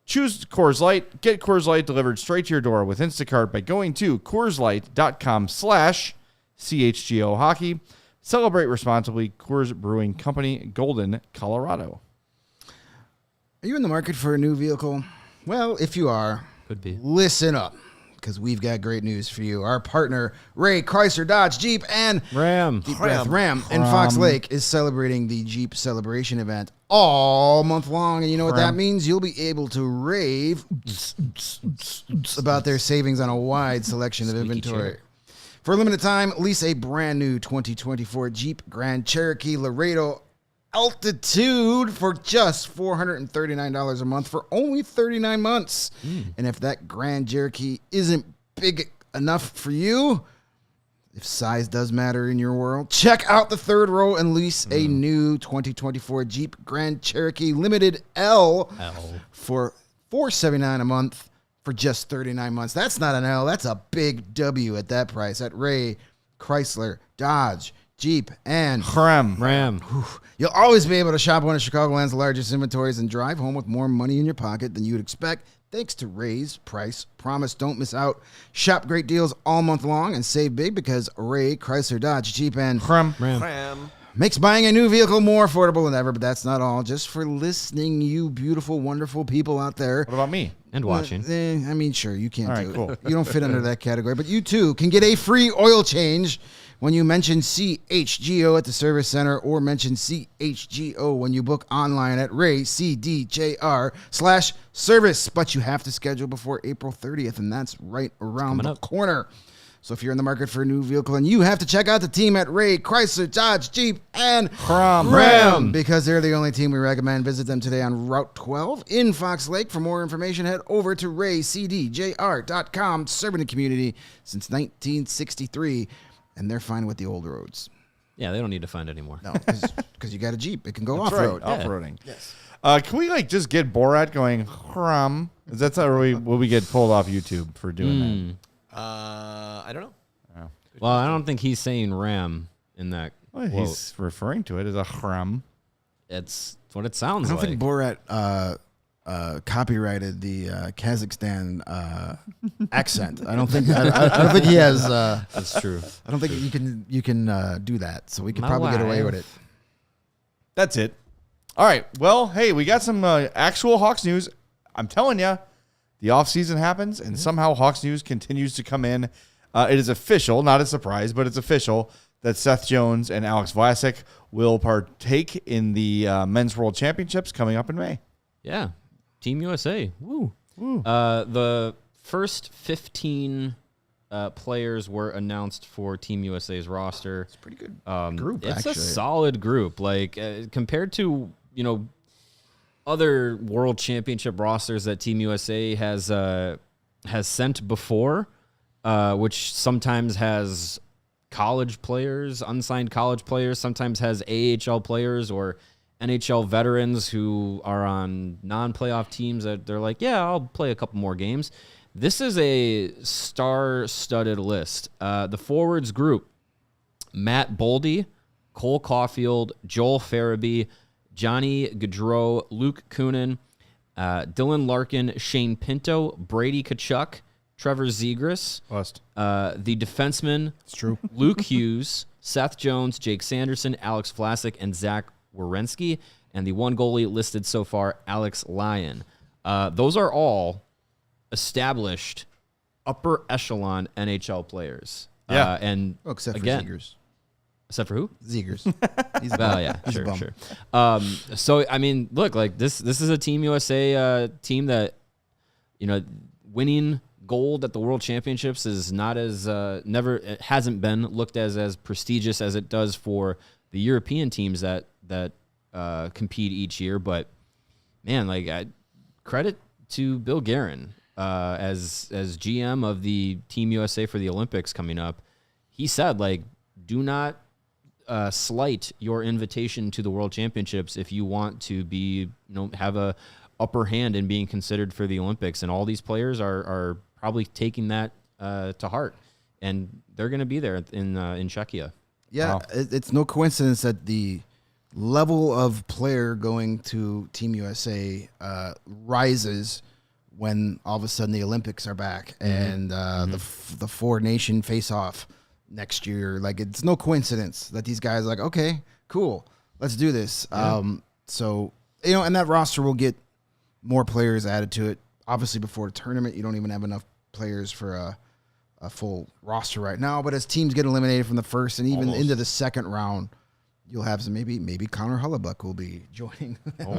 Choose Coors Light. Get Coors Light delivered straight to your door with Instacart by going to CoorsLight.com/CHGO Hockey. Celebrate responsibly. Coors Brewing Company, Golden, Colorado. Are you in the market for a new vehicle? Well, if you are, Could be. listen up, because we've got great news for you. Our partner, Ray Chrysler Dodge Jeep and Ram. Deep Breath Ram in Fox Lake is celebrating the Jeep Celebration event all month long. And you know what that means? You'll be able to rave about their savings on a wide selection of inventory. For a limited time, lease a brand new 2024 Jeep Grand Cherokee Laredo Altitude for just $439 a month for only 39 months. And if that Grand Cherokee isn't big enough for you, if size does matter in your world, check out the third row and lease a new 2024 Jeep Grand Cherokee Limited L for $479 a month for just 39 months. That's not an L. That's a big W at that price at Ray, Chrysler, Dodge, Jeep, and Ram. You'll always be able to shop one of Chicagoland's largest inventories and drive home with more money in your pocket than you'd expect. Thanks to Ray's Price Promise. Don't miss out. Shop great deals all month long and save big because Ray, Chrysler, Dodge, Jeep, and Ram. makes buying a new vehicle more affordable than ever. But that's not all. Just for listening, you beautiful, wonderful people out there. What about me? And watching. I mean, sure, you can't All do right, it. cool. You don't fit under that category. But you, too, can get a free oil change when you mention CHGO at the service center or mention CHGO when you book online at raycdjr/service. But you have to schedule before April 30th, and that's right around the corner. So if you're in the market for a new vehicle and you have to check out the team at Ray, Chrysler, Dodge, Jeep, and Ram because they're the only team we recommend. Visit them today on Route 12 in Fox Lake. For more information, head over to raycdjr.com. Serving the community since 1963, and they're fine with the old roads. Yeah, they don't need to find anymore. No, because you got a Jeep. It can go That's off-road. right, off-roading. Yes. Can we just get Borat going? Is that how will we get pulled off YouTube for doing that? I don't know. Well, I don't think he's saying Ram in that Well, quote. he's referring to it as a hram. It's what it sounds I don't like. think Borat copyrighted the Kazakhstan accent. I don't think he has. That's true. I don't think you can do that. So we could My probably get away wife. with it. That's it. All right. Well, hey, we got some actual Hawks news. I'm telling you, the offseason happens, and somehow Hawks news continues to come in. It is official, not a surprise, but it's official that Seth Jones and Alex Vlasic will partake in the Men's World Championships coming up in May. Yeah. Team USA. Woo. The first 15 players were announced for Team USA's roster. It's a pretty good Group, it's actually. a solid group. Like compared to, other World Championship rosters that Team USA has sent before, which sometimes has college players, unsigned college players, sometimes has AHL players or NHL veterans who are on non-playoff teams that they're like, yeah, I'll play a couple more games. This is a star-studded list. The forwards group, Matt Boldy, Cole Caulfield, Joel Farabee, Johnny Gaudreau, Luke Kunin, Dylan Larkin, Shane Pinto, Brady Tkachuk, Trevor Zegras, the defensemen, It's true. Luke Hughes, Seth Jones, Jake Sanderson, Alex Vlasic, and Zach Werenski, and the one goalie listed so far, Alex Lyon. Those are all established upper echelon NHL players. Yeah. And Except for again, Zegers. except for who? Zegers. He's Well, yeah, He's a sure, bum. sure. So I mean, look, like this is a Team USA team that, winning gold at the World Championships is not as it hasn't been looked as prestigious as it does for the European teams that compete each year. But man, credit to Bill Guerin as GM of the Team USA for the Olympics coming up. He said, do not slight your invitation to the World Championships if you want to be, have a upper hand in being considered for the Olympics. And all these players are probably taking that to heart, and they're going to be there in Czechia. Yeah, Wow. it's no coincidence that the level of player going to Team USA rises when all of a sudden the Olympics are back and the four-nation face-off next year. It's no coincidence that these guys are like, okay, cool, let's do this. So, and that roster will get more players added to it. Obviously, before the tournament, you don't even have enough players for a full roster right now. But as teams get eliminated from the first and even into the second round, you'll have some maybe Connor Hellebuyck will be joining. I don't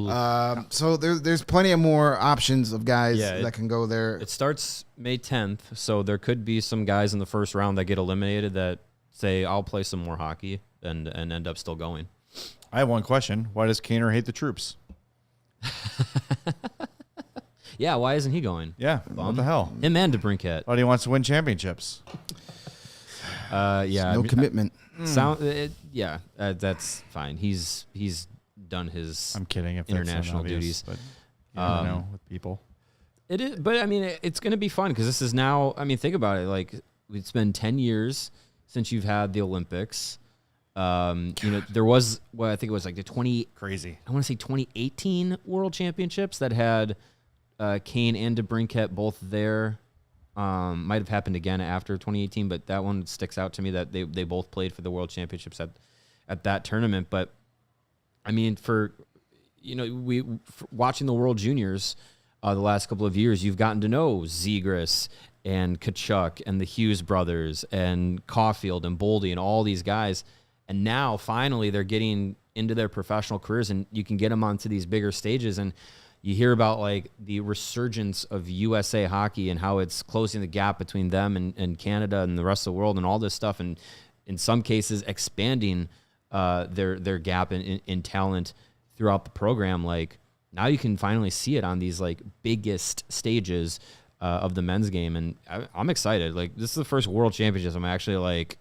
know. So there's plenty of more options of guys that can go there. It starts May 10th, so there could be some guys in the first round that get eliminated that say I'll play some more hockey and end up still going. I have one question. Why does Kaner hate the troops? Yeah, why isn't he going? Yeah, what the hell? Him and DeBrincat. Oh, he wants to win championships. Yeah, No commitment. That's fine. He's done his. I'm kidding. If international that's obvious, duties. But you never know with people. It is, but I mean, it's going to be fun because this is now. I mean, think about it. Like it's been 10 years since you've had the Olympics. There was I think it was like the 20. Crazy. I want to say 2018 World Championships that had Kane and DeBrincat both there. Might have happened again after 2018, but that one sticks out to me that they both played for the World Championships at that tournament. But I mean, for watching the World Juniors the last couple of years, you've gotten to know Zegras and Kachuk and the Hughes brothers and Caulfield and Boldy and all these guys. And now finally they're getting into their professional careers and you can get them onto these bigger stages. And you hear about like the resurgence of USA hockey and how it's closing the gap between them and Canada and the rest of the world and all this stuff. And in some cases expanding their gap in talent throughout the program. Like now you can finally see it on these like biggest stages of the men's game. And I'm excited. Like this is the first World Championships. I'm actually like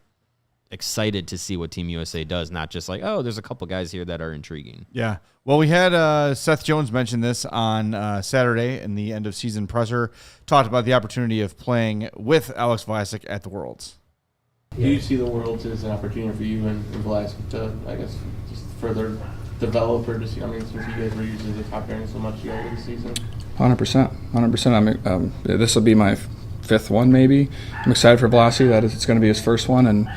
excited to see what Team USA does, not just like, oh, there's a couple guys here that are intriguing. Yeah. Well, we had Seth Jones mention this on Saturday in the end of season presser, talked about the opportunity of playing with Alex Vlasic at the Worlds. Do you see the Worlds as an opportunity for you and Vlasic to, I guess, just further develop or just, I mean, since you guys were usually the top pairing so much earlier this season? 100%. This will be my fifth one, maybe. I'm excited for Vlasic that it's going to be his first one, and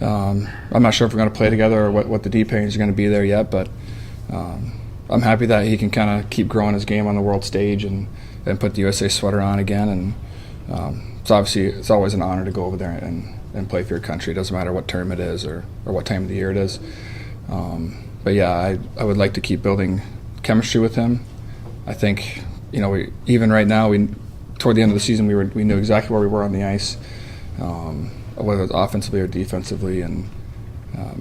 I'm not sure if we're going to play together or what the deep pairing is going to be there yet, but I'm happy that he can kind of keep growing his game on the world stage and put the USA sweater on again. And it's always an honor to go over there and play for your country. It doesn't matter what term it is or what time of the year it is. But yeah, I would like to keep building chemistry with him. I think even right now, toward the end of the season, we knew exactly where we were on the ice, whether it was offensively or defensively, and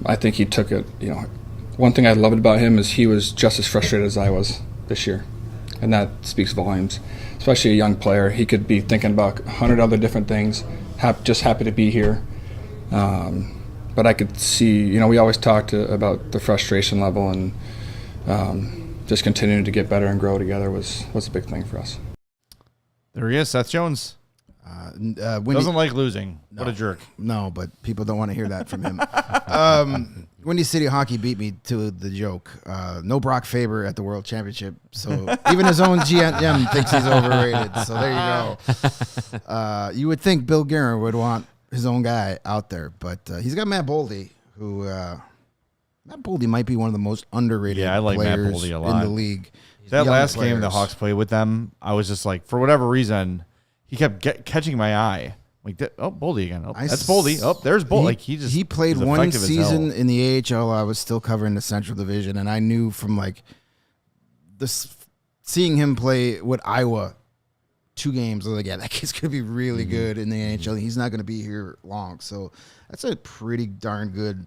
I think he took it. One thing I loved about him is he was just as frustrated as I was this year, and that speaks volumes. Especially a young player, he could be thinking about 100 other different things, just happy to be here. But I could see, we always talked about the frustration level, and just continuing to get better and grow together was a big thing for us. There he is, Seth Jones. Doesn't like losing. No, what a jerk. No, but people don't want to hear that from him. Windy City Hockey beat me to the joke. No Brock Faber at the World Championship, so even his own GM thinks he's overrated. So there you go. You would think Bill Guerin would want his own guy out there, but he's got Matt Boldy, who Matt Boldy might be one of the most underrated I like Matt players Boldy a lot. in the league. That Young last game the players. Hawks played with them, I was just like, for whatever reason, he kept catching my eye. Like, Boldy again. Oh, that's Boldy. Oh, there's Boldy. He played he's one effective as season hell. in the AHL. I was still covering the Central Division, and I knew from like seeing him play with Iowa 2 games, I was like, yeah, that kid's gonna be really good in the NHL. He's not gonna be here long, so that's a pretty darn good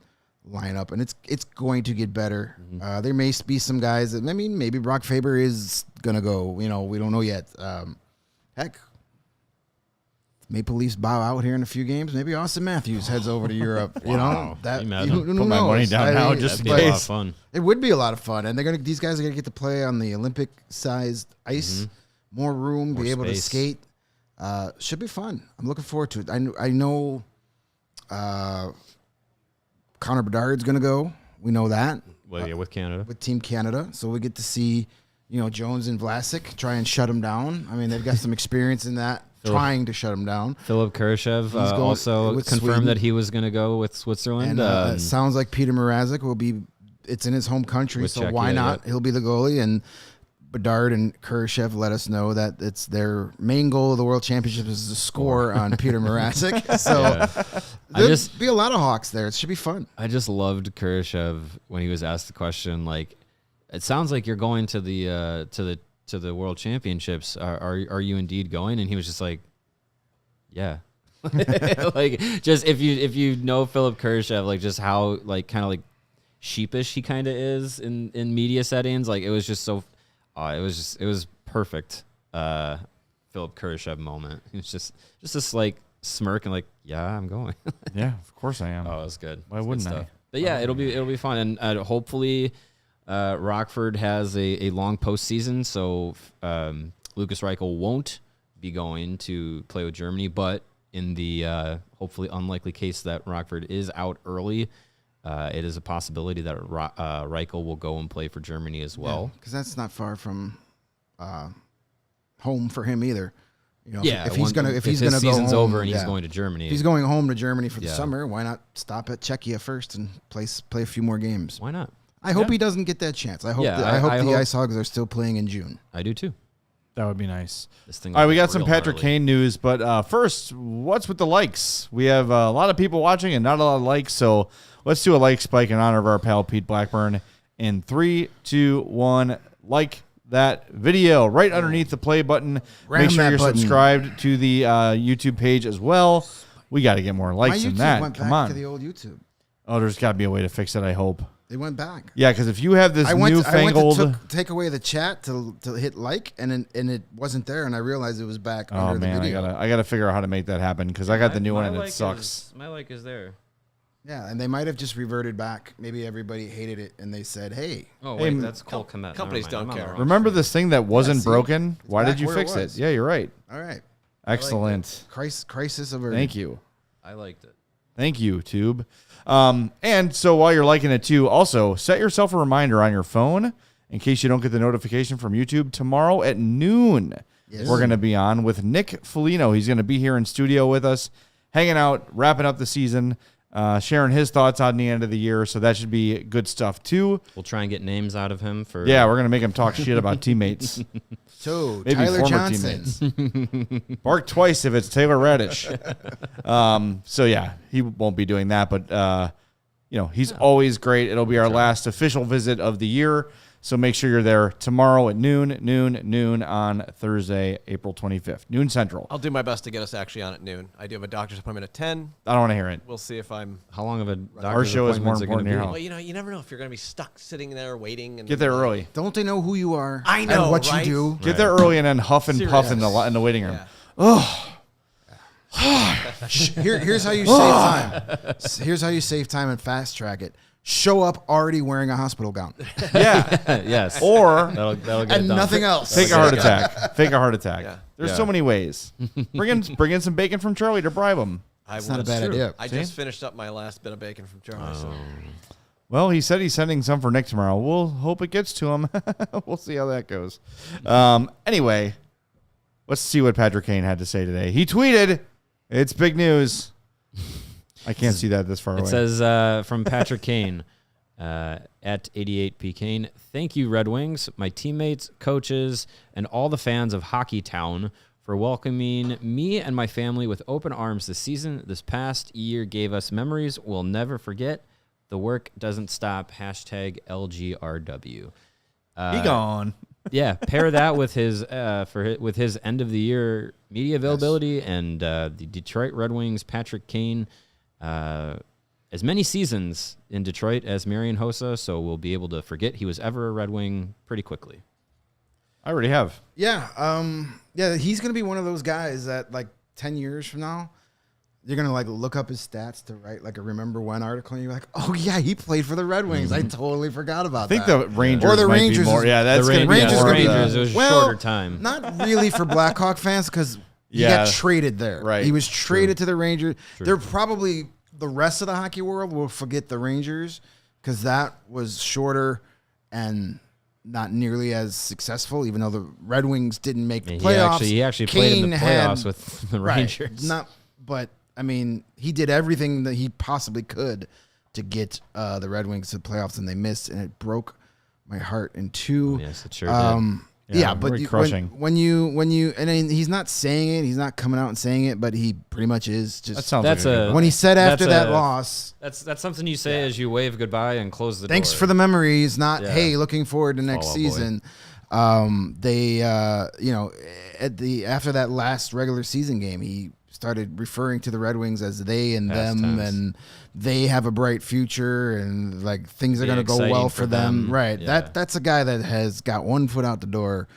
lineup, and it's going to get better. There may be some guys that maybe Brock Faber is gonna go. We don't know yet. Heck. Maple Leafs bow out here in a few games. Maybe Austin Matthews heads over to Europe. Wow. That Imagine. who Put my money knows? down now just That'd in be a lot of case. fun. It would be a lot of fun, and these guys are gonna get to play on the Olympic-sized ice, more room, More be able to space. skate. Should be fun. I'm looking forward to it. I know Connor Bedard's gonna go. We know that Well, yeah, with Canada. with Team Canada, so we get to see Jones and Vlasic try and shut him down. I mean, they've got some experience in that. Trying to shut him down. Philip Kurashev going also with confirmed Sweden. that he was going to go with Switzerland. And it sounds like Peter Mrazek will be. It's in his home country, With so Czech, why yeah, not? yeah. He'll be the goalie, and Bedard and Kurashev let us know that it's their main goal of the World Championship is to score on Peter Mrazek. So there'll be a lot of Hawks there. It should be fun. I just loved Kurashev when he was asked the question, like, it sounds like you're going to the World Championships. Are you indeed going? And he was just like, yeah. Like, just if you know Philip Kurashev, like just how like kind of like sheepish he kind of is in media settings. Like it was just so, it was perfect. Philip Kurashev moment. It's just this like smirk and like, yeah, I'm going. Yeah, of course I am. Oh, it was good. Why It's good wouldn't I? stuff. But yeah, it'll be fun, and hopefully, Rockford has a long postseason, so Lucas Reichel won't be going to play with Germany. But in the hopefully unlikely case that Rockford is out early, it is a possibility that Reichel will go and play for Germany as well. Because that's not far from home for him either. You know, Yeah, if he's gonna his go season's home, over and he's yeah. going to Germany. If he's going home to Germany for the Yeah. summer, why not stop at Czechia first and play a few more games? Why not? I hope Yeah. he doesn't get that chance. I hope Yeah, I hope I the hope- Ice Hogs are still playing in June. I do too. That would be nice. This thing. All right, will we get got some real Patrick gnarly. Kane news, but first, what's with the likes? We have a lot of people watching and not a lot of likes, so let's do a like spike in honor of our pal Pete Blackburn. In 3, 2, 1, like that video right underneath the play button. Ram Make sure that you're button. subscribed to the YouTube page as well. We got to get more likes My than YouTube that. went Come back on. to the old YouTube. Oh, there's got to be a way to fix it, I hope. They went back. Yeah, because if you have this I went newfangled... to take away the chat to hit like, and it wasn't there, and I realized it was back Oh, under man, the video. I gotta figure out how to make that happen, because I got the new one and it sucks. My like is there. Yeah, and they might have just reverted back. Maybe everybody hated it, and they said, "Hey, Oh Hey, wait, that's Cole Komet. companies Never mind, don't I'm on the care. wrong Remember screen. this thing that wasn't see? broken? Why back did you where it fix it? was. Yeah, you're right. all right, Excellent. crisis averted." Thank you. I liked it. Thank you, Tube. And so while you're liking it too, also set yourself a reminder on your phone in case you don't get the notification from YouTube. Tomorrow at noon, Yes. we're going to be on with Nick Foligno. He's going to be here in studio with us, hanging out, wrapping up the season, sharing his thoughts on the end of the year. So that should be good stuff too. We'll try and get names out of him for. Yeah, we're going to make him talk shit about teammates. So Maybe Tyler former Johnson. Bark twice if it's Taylor Radish. So yeah, he won't be doing that, but he's always great. It'll be our last official visit of the year. So make sure you're there tomorrow at noon on Thursday, April 25th, noon Central. I'll do my best to get us actually on at noon. I do have a doctor's appointment at 10. I don't want to hear it. We'll see if I'm. How long of a doctor's Our show is more appointment's it gonna important than your be? health. Well, you know, you never know if you're going to be stuck sitting there waiting. And Get there early. Don't they know who you are? I know, and what right? you do. Get there early and then huff and puff in Serious. the waiting room. Yeah. Here's how you save time. Here's how you save time and fast track it. Show up already wearing a hospital gown Yeah. Yes. Or that'll get and it done. nothing else. fake a heart attack. Fake a heart attack. Yeah. There's Yeah. so many ways. Bring in some bacon from Charlie to bribe him. It's not a bad idea. I just finished up my last bit of bacon from Charlie. So. Well, he said he's sending some for Nick tomorrow. We'll hope it gets to him. We'll see how that goes. Anyway, let's see what Patrick Kane had to say today. He tweeted, "It's big news." I can't see that this far away. It says from Patrick Kane at 88P Kane. Thank you, Red Wings, my teammates, coaches, and all the fans of Hockey Town for welcoming me and my family with open arms this season. This past year gave us memories we'll never forget. The work doesn't stop. Hashtag LGRW. He gone. Yeah, pair that with his with his end of the year media availability and the Detroit Red Wings Patrick Kane, as many seasons in Detroit as Marian Hossa, so we'll be able to forget he was ever a Red Wing pretty quickly. I already have. Yeah, yeah, he's gonna be one of those guys that like 10 years from now, you're gonna like look up his stats to write like a remember when article, and you're like, oh yeah, he played for the Red Wings. I totally forgot about I think that. the Rangers Or the might be Rangers more. is- Yeah, that's the going to be Rangers more gonna be of the- Rangers, it was a Well, shorter time. Not really for Blackhawk fans because he Yeah. got traded there. Right. He was traded to the Rangers. They're probably the rest of the hockey world will forget the Rangers because that was shorter and not nearly as successful. Even though the Red Wings didn't make the playoffs, He actually played in the Kane had- playoffs with the right, Rangers. But I mean, he did everything that he possibly could to get the Red Wings to the playoffs, and they missed, and it broke my heart in two. Yes, it sure did. Yeah, very but crushing. when you and then he's not saying it, he's not coming out and saying it, but he pretty much is. Just That sounds That's like a good a- one. when he said after that's that a- loss, That's something you say as you wave goodbye and close the thanks door. for the memories. Not Yeah. hey, looking forward to next Fall Out Boy. season. They after that last regular season game, he started referring to the Red Wings as they and Past them, tense. and they have a bright future, and like things are Be going to go exciting well for for them. them. Right. Yeah. That's a guy that has got one foot out the door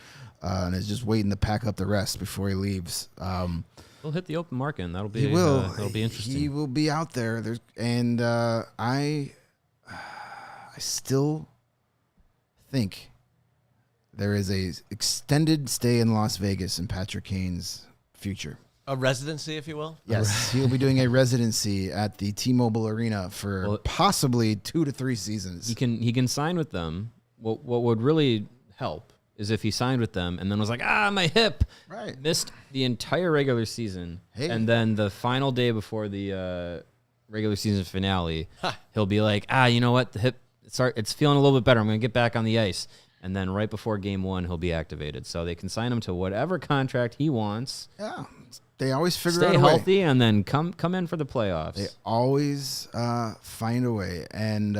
and is just waiting to pack up the rest before he leaves. He'll hit the open market, and that'll be He will. that'll be interesting. He will be out there. I still think there is a extended stay in Las Vegas in Patrick Kane's future. A residency, if you will. Yes, he'll be doing a residency at the T-Mobile Arena for possibly 2 to 3 seasons. He can sign with them. What would really help is if he signed with them and then was like, my hip. Right. Missed the entire regular season. Hey. And then the final day before the regular season finale, he'll be like, you know what? The hip, it's feeling a little bit better. I'm going to get back on the ice. And then right before game 1, he'll be activated. So they can sign him to whatever contract he wants. Yeah, they always figure Stay out a way. healthy and then come in for the playoffs. They always find a way. And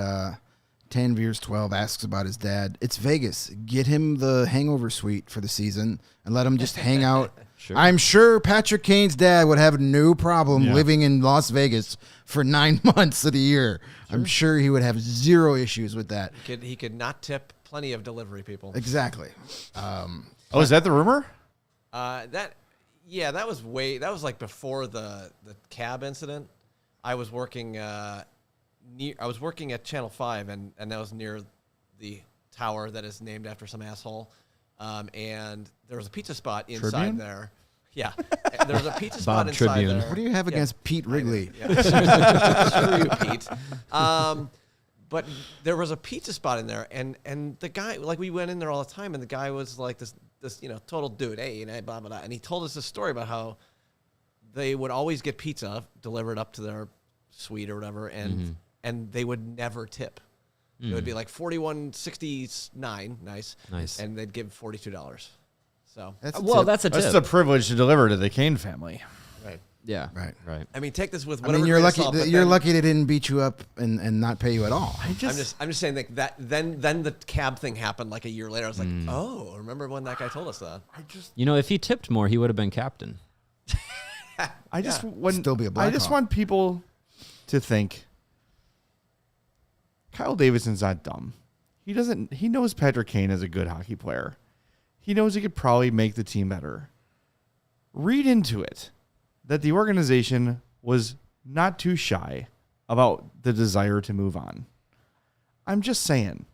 Tanvir's 12 asks about his dad. It's Vegas. Get him the hangover suite for the season and let him just hang out. Sure. I'm sure Patrick Kane's dad would have no problem living in Las Vegas for 9 months of the year. Sure. I'm sure he would have zero issues with that. He could not tip plenty of delivery people. Exactly. Is that the rumor? That was like before the cab incident. I was working at Channel 5 and that was near the tower that is named after some asshole. And there was a pizza spot inside Tribune? there. Yeah. There was a pizza spot inside Tribune. there. What do you have against Pete Wrigley? Screw you, Pete. But there was a pizza spot in there, and the guy, like, we went in there all the time, and the guy was like this total dude, hey, blah, blah, blah. And he told us this story about how they would always get pizza delivered up to their suite or whatever, and they would never tip. It would be like $41.69, nice, and they'd give $42. So That's a well, tip. that's a tip. That's a privilege to deliver to the Kane family. right. Yeah. Right. I mean, take this with I whatever. mean, you're grain of lucky. salt, but You're then- lucky they didn't beat you up and not pay you at all. I'm just saying that then the cab thing happened like a year later. I was like, oh, remember when that guy told us that? You know, if he tipped more, he would have been captain. I just Still be a I just Blackhawk. want people to think Kyle Davidson's not dumb. He knows Patrick Kane is a good hockey player. He knows he could probably make the team better. Read into it that the organization was not too shy about the desire to move on. I'm just saying.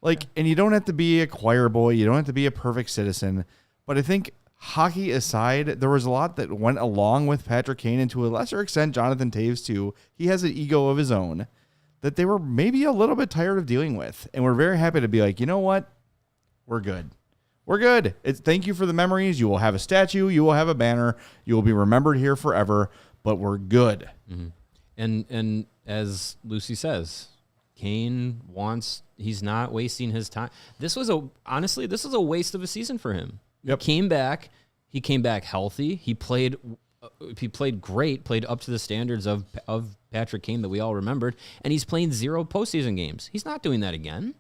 And you don't have to be a choir boy, you don't have to be a perfect citizen, but I think hockey aside, there was a lot that went along with Patrick Kane, and to a lesser extent, Jonathan Taves too. He has an ego of his own that they were maybe a little bit tired of dealing with, and we're very happy to be like, you know what? We're good. We're good. Thank you for the memories. You will have a statue. You will have a banner. You will be remembered here forever, but we're good. Mm-hmm. And as Lucy says, Kane he's not wasting his time. This was a waste of a season for him. Yep. He came back healthy. He played great, played up to the standards of Patrick Kane that we all remembered, and he's playing 0 postseason games. He's not doing that again.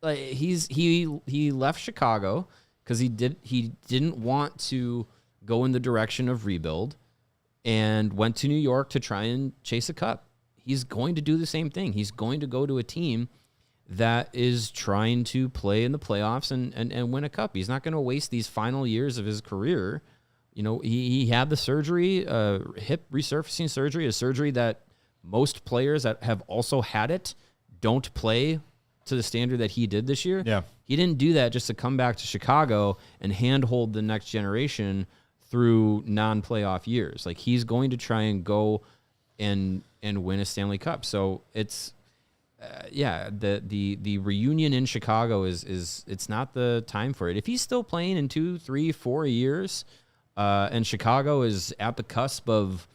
He left Chicago because he didn't want to go in the direction of rebuild, and went to New York to try and chase a cup. He's going to do the same thing. He's going to go to a team that is trying to play in the playoffs and win a cup. He's not going to waste these final years of his career. You know, he had the surgery, hip resurfacing surgery, a surgery that most players that have also had it don't play to the standard that he did this year. Yeah. He didn't do that just to come back to Chicago and handhold the next generation through non-playoff years. Like, he's going to try and go and win a Stanley Cup. So it's the reunion in Chicago is it's not the time for it. If he's still playing in 2, 3, 4 years, and Chicago is at the cusp of,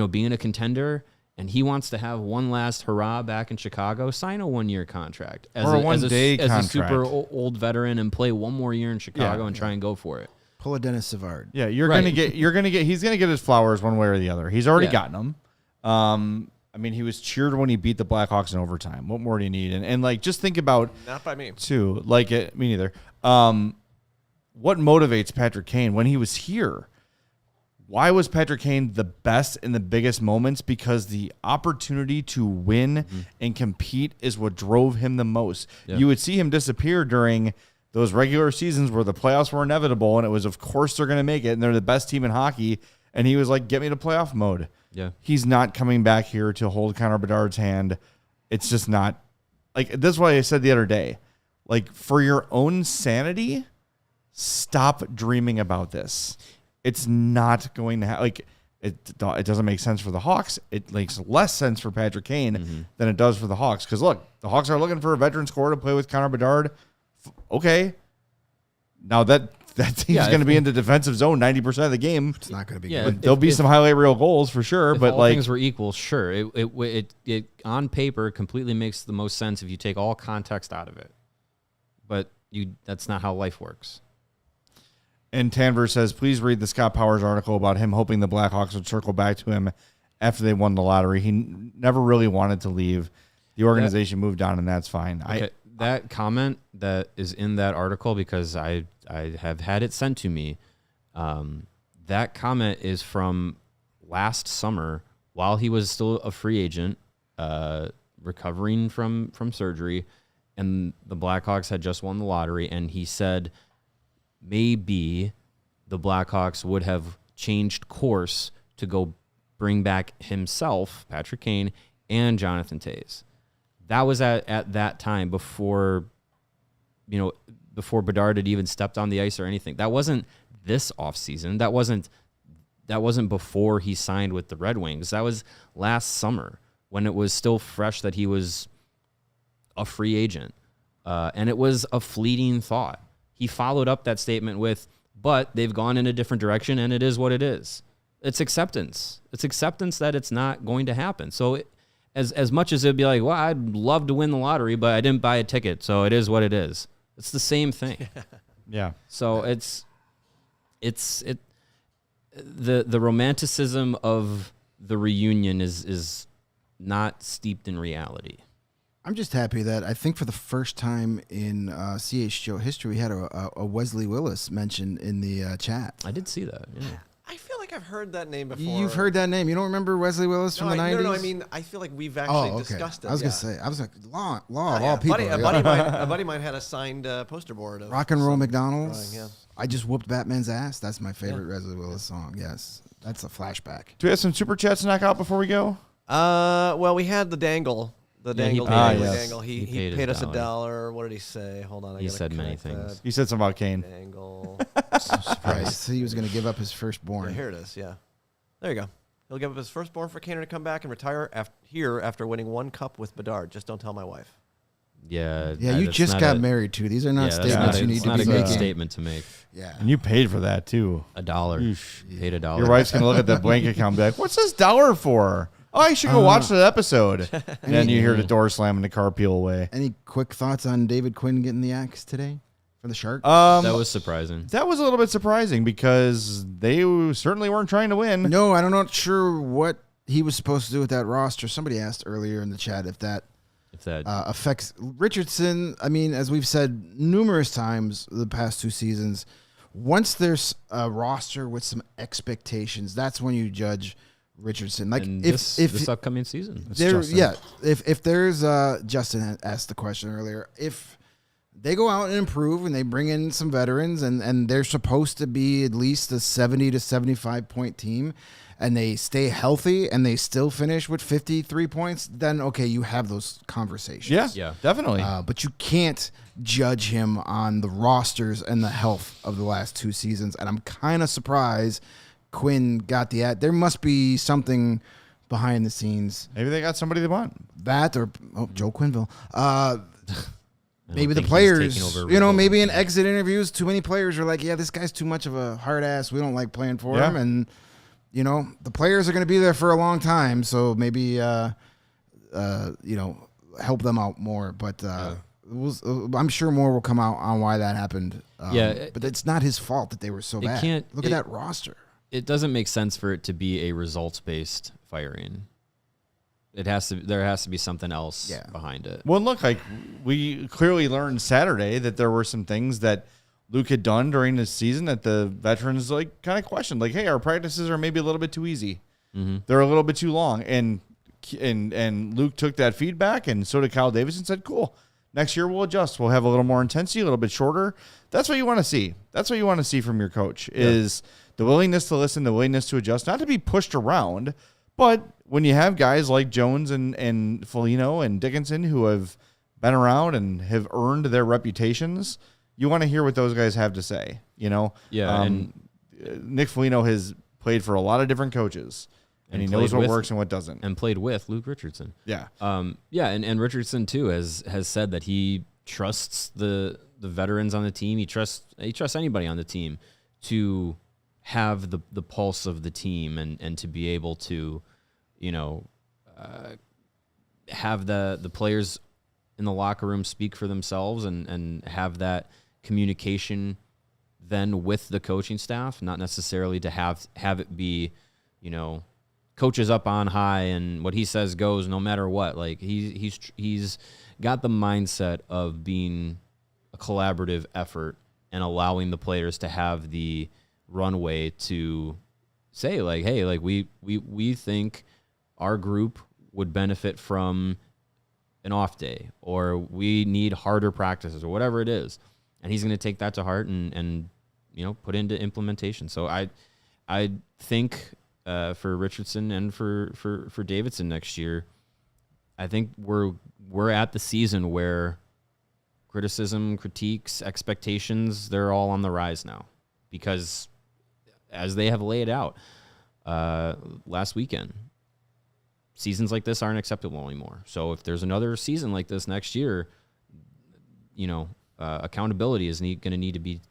being a contender, and he wants to have one last hurrah back in Chicago, sign a 1-year contract as Or a as one-day as contract. a super old veteran, and play one more year in Chicago and try and go for it. Pull a Dennis Savard. Yeah, he's Right. gonna get his flowers one way or the other. He's already Yeah. gotten them. I mean, he was cheered when he beat the Blackhawks in overtime. What more do you need? And just think about Not by me. too. Me neither. What motivates Patrick Kane when he was here? why was Patrick Kane the best in the biggest moments? Because the opportunity to win and compete is what drove him the most. Yeah. You would see him disappear during those regular seasons where the playoffs were inevitable, and it was, of course, they're going to make it, and they're the best team in hockey, and he was like, get me to playoff mode. Yeah. He's not coming back here to hold Connor Bedard's hand. It's just not. Like, this is what I said the other day. Like, for your own sanity, stop dreaming about this. It's not going to happen. Like, it doesn't make sense for the Hawks. It makes less sense for Patrick Kane than it does for the Hawks. Because, look, the Hawks are looking for a veteran scorer to play with Connor Bedard. Okay. Now that team's going to be in the defensive zone 90% of the game. It's not going to be Yeah, good. There'll be some highlight reel goals for sure, If but all like things were equal, sure. It on paper completely makes the most sense if you take all context out of it. But that's not how life works. And Tanver says, please read the Scott Powers article about him hoping the Blackhawks would circle back to him after they won the lottery. He never really wanted to leave. The organization moved on, and that's fine. Okay, that comment that is in that article, because I have had it sent to me, that comment is from last summer while he was still a free agent, recovering from surgery, and the Blackhawks had just won the lottery, and he said maybe the Blackhawks would have changed course to go bring back himself, Patrick Kane, and Jonathan Toews. That was at that time before Bedard had even stepped on the ice or anything. That wasn't this offseason. That wasn't before he signed with the Red Wings. That was last summer when it was still fresh that he was a free agent. And it was a fleeting thought. He followed up that statement with, but they've gone in a different direction, and it is what it is. It's acceptance. It's acceptance that it's not going to happen. So as much as it'd be like, well, I'd love to win the lottery, but I didn't buy a ticket, so it is what it is. It's the same thing. yeah. So the romanticism of the reunion is not steeped in reality. I'm just happy that I think for the first time in CHGO history, we had a Wesley Willis mentioned in the chat. I did see that. Yeah. I feel like I've heard that name before. You've heard that name. You don't remember Wesley Willis from the 90s? No, I mean, I feel like we've actually discussed it. I was going to say, I was like, law of all people. A buddy of mine had a signed poster board of Rock and Roll McDonald's. drawing, yeah. I just whooped Batman's ass. That's my favorite Wesley Willis song. Yes. That's a flashback. Do we have some super chats to knock out before we go? Well, we had the dangle. The dangle. He paid us $1. What did he say? Hold on. He said many things. He said something about Kane. Dangle. Surprised. He was going to give up his firstborn. Yeah, here it is. Yeah. There you go. He'll give up his firstborn for Kane to come back and retire after winning one cup with Bedard. Just don't tell my wife. Yeah. Yeah, you just got married, too. These are not statements you need to be making. It's not a good statement to make. Yeah. And you paid for that, too. $1. Paid $1. Your wife's going to look at that bank account and be like, what's this $1 for? Oh, I should go watch that episode. And then you hear the door slam and the car peel away. Any quick thoughts on David Quinn getting the axe today for the Sharks? That was surprising. That was a little bit surprising because they certainly weren't trying to win. No, I'm not sure what he was supposed to do with that roster. Somebody asked earlier in the chat if that affects Richardson. I mean, as we've said numerous times the past two seasons, once there's a roster with some expectations, that's when you judge Richardson. Like and if this upcoming season, if there's Justin asked the question earlier, if they go out and improve and they bring in some veterans and they're supposed to be at least a 70 to 75 point team and they stay healthy and they still finish with 53 points, then okay, you have those conversations. Yeah, definitely. But you can't judge him on the rosters and the health of the last two seasons. And I'm kind of surprised Quinn got the ad. There must be something behind the scenes. Maybe they got somebody they want. That or Joe Quenneville. Maybe the players, maybe in exit interviews, too many players are like, yeah, this guy's too much of a hard ass. We don't like playing for him. And, the players are going to be there for a long time. So maybe, help them out more. But I'm sure more will come out on why that happened. But it's not his fault that they were so bad. Look at that roster. It doesn't make sense for it to be a results-based firing. There has to be something else behind it. Well, look, like we clearly learned Saturday that there were some things that Luke had done during the season that the veterans like kind of questioned, like, hey, our practices are maybe a little bit too easy. They're a little bit too long. And Luke took that feedback, and so did Kyle Davidson. Said, cool. Next year we'll adjust. We'll have a little more intensity, a little bit shorter. That's what you want to see. That's what you want to see from your coach is the willingness to listen, the willingness to adjust, not to be pushed around. But when you have guys like Jones and Foligno and Dickinson who have been around and have earned their reputations, you want to hear what those guys have to say. Yeah. And Nick Foligno has played for a lot of different coaches. And he knows what works and what doesn't. And played with Luke Richardson. Yeah. And Richardson too has said that he trusts the veterans on the team. He trusts anybody on the team to have the pulse of the team and to be able to, have the players in the locker room speak for themselves and have that communication then with the coaching staff, not necessarily to have it be, coaches up on high and what he says goes no matter what. Like he's got the mindset of being a collaborative effort and allowing the players to have the runway to say like, hey, like we think our group would benefit from an off day, or we need harder practices, or whatever it is. And he's going to take that to heart and put into implementation. So I think for Richardson and for Davidson next year, I think we're at the season where criticism, critiques, expectations, they're all on the rise now, because as they have laid out last weekend, seasons like this aren't acceptable anymore. So if there's another season like this next year, accountability is going to need to be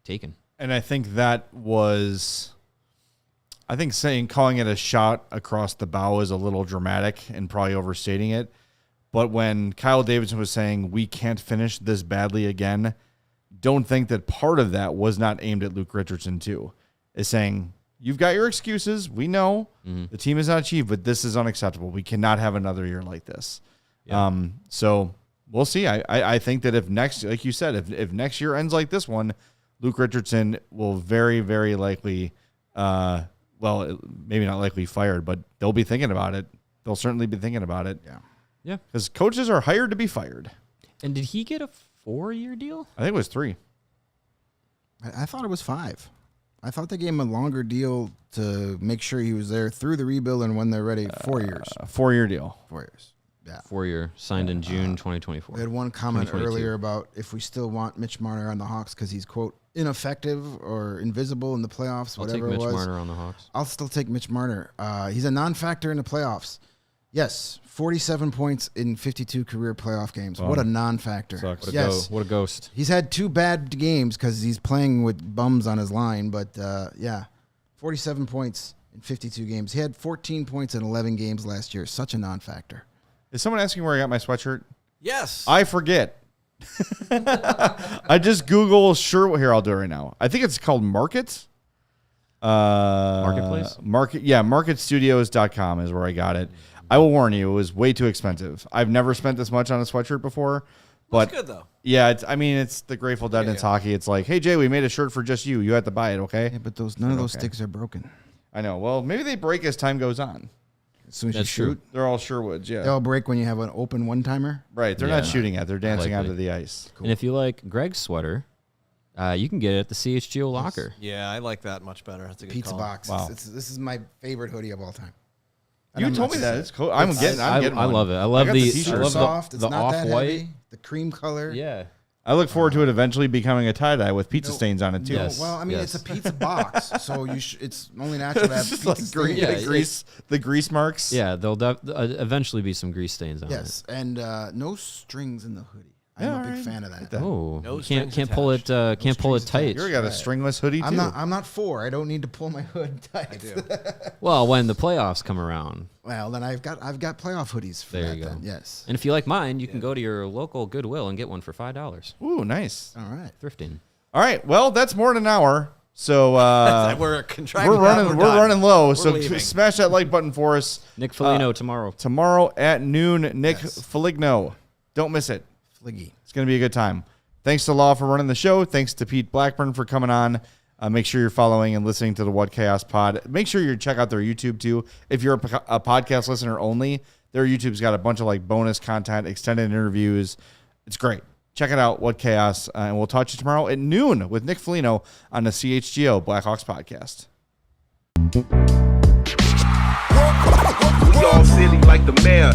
taken. And I think that was, calling it a shot across the bow is a little dramatic and probably overstating it. But when Kyle Davidson was saying we can't finish this badly again, don't think that part of that was not aimed at Luke Richardson too. Is saying, you've got your excuses. We know the team is not achieved, but this is unacceptable. We cannot have another year like this. Yeah. So we'll see. I think that if next, like you said, if next year ends like this one, Luke Richardson will very, very likely, maybe not likely fired, but they'll be thinking about it. They'll certainly be thinking about it. Yeah. Yeah. Because coaches are hired to be fired. And did he get a 4-year deal? I think it was 3. I thought it was 5. I thought they gave him a longer deal to make sure he was there through the rebuild and when they're ready. 4 years. 4-year deal. 4 years. Yeah. 4-year, signed in June 2024. We had one comment earlier about if we still want Mitch Marner on the Hawks because he's, quote, ineffective or invisible in the playoffs, whatever it was. I'll take Mitch Marner on the Hawks. I'll still take Mitch Marner. He's a non-factor in the playoffs. Yes, 47 points in 52 career playoff games. What a non-factor. Sucks. What a ghost. He's had 2 bad games because he's playing with bums on his line, but 47 points in 52 games. He had 14 points in 11 games last year. Such a non-factor. Is someone asking where I got my sweatshirt? Yes. I forget. I just Google shirt. Here, I'll do it right now. I think it's called Market. Marketplace? Marketstudios.com is where I got it. I will warn you, it was way too expensive. I've never spent this much on a sweatshirt before. But Looks good, though. Yeah, it's the Grateful Dead and it's hockey. It's like, hey, Jay, we made a shirt for just you. You have to buy it, okay? Yeah, but none of those sticks are broken. I know. Well, maybe they break as time goes on. As soon as That's you shoot. true. They're all Sherwoods, yeah. They all break when you have an open one-timer. Right, they're not Yeah. shooting at. They're dancing Likely. onto the ice. Cool. And if you like Greg's sweater, you can get it at the CHGO locker. Yeah, I like that much better. That's a good Pizza call. box. Wow. This is my favorite hoodie of all time. And You I'm told not me that. saying- It's cool. I'm getting I one. love it. I love got the t-shirt. I love soft. the It's not that off-white. heavy. The cream color. Yeah. I look forward to it eventually becoming a tie-dye with pizza stains on it, too. No, Yes. well, I mean, Yes. it's a pizza box, so it's only natural to have It's just pizza like green, stains. the grease marks. Yeah, there'll eventually be some grease stains on Yes, and no strings in the hoodie. I'm Yeah, a all big right. fan of that. it. Oh, No you strings can't pull it. Can't pull it strings tight. attached. You got a Right. stringless hoodie, too. I'm not 4. I don't need to pull my hood tight. I do. Well, when the playoffs come around, Well, then I've got playoff hoodies for There that. you go. Then. Yes. and if you like mine, you can go to your local Goodwill and get one for $5. Ooh, nice. All right. Thrifting. All right, well, that's more than an hour. So We're contracting. we're running low. We're So leaving. smash that like button for us. Nick Foligno tomorrow. Tomorrow at noon, Nick Yes. Foligno. Don't miss it. Fliggy. It's going to be a good time. Thanks to Law for running the show. Thanks to Pete Blackburn for coming on. Make sure you're following and listening to the What Chaos Pod. Make sure you check out their YouTube too. If you're a podcast listener only, their YouTube's got a bunch of like bonus content, extended interviews. It's great. Check it out, What Chaos, and we'll talk to you tomorrow at noon with Nick Foligno on the CHGO Blackhawks Podcast. We all silly like the mayor.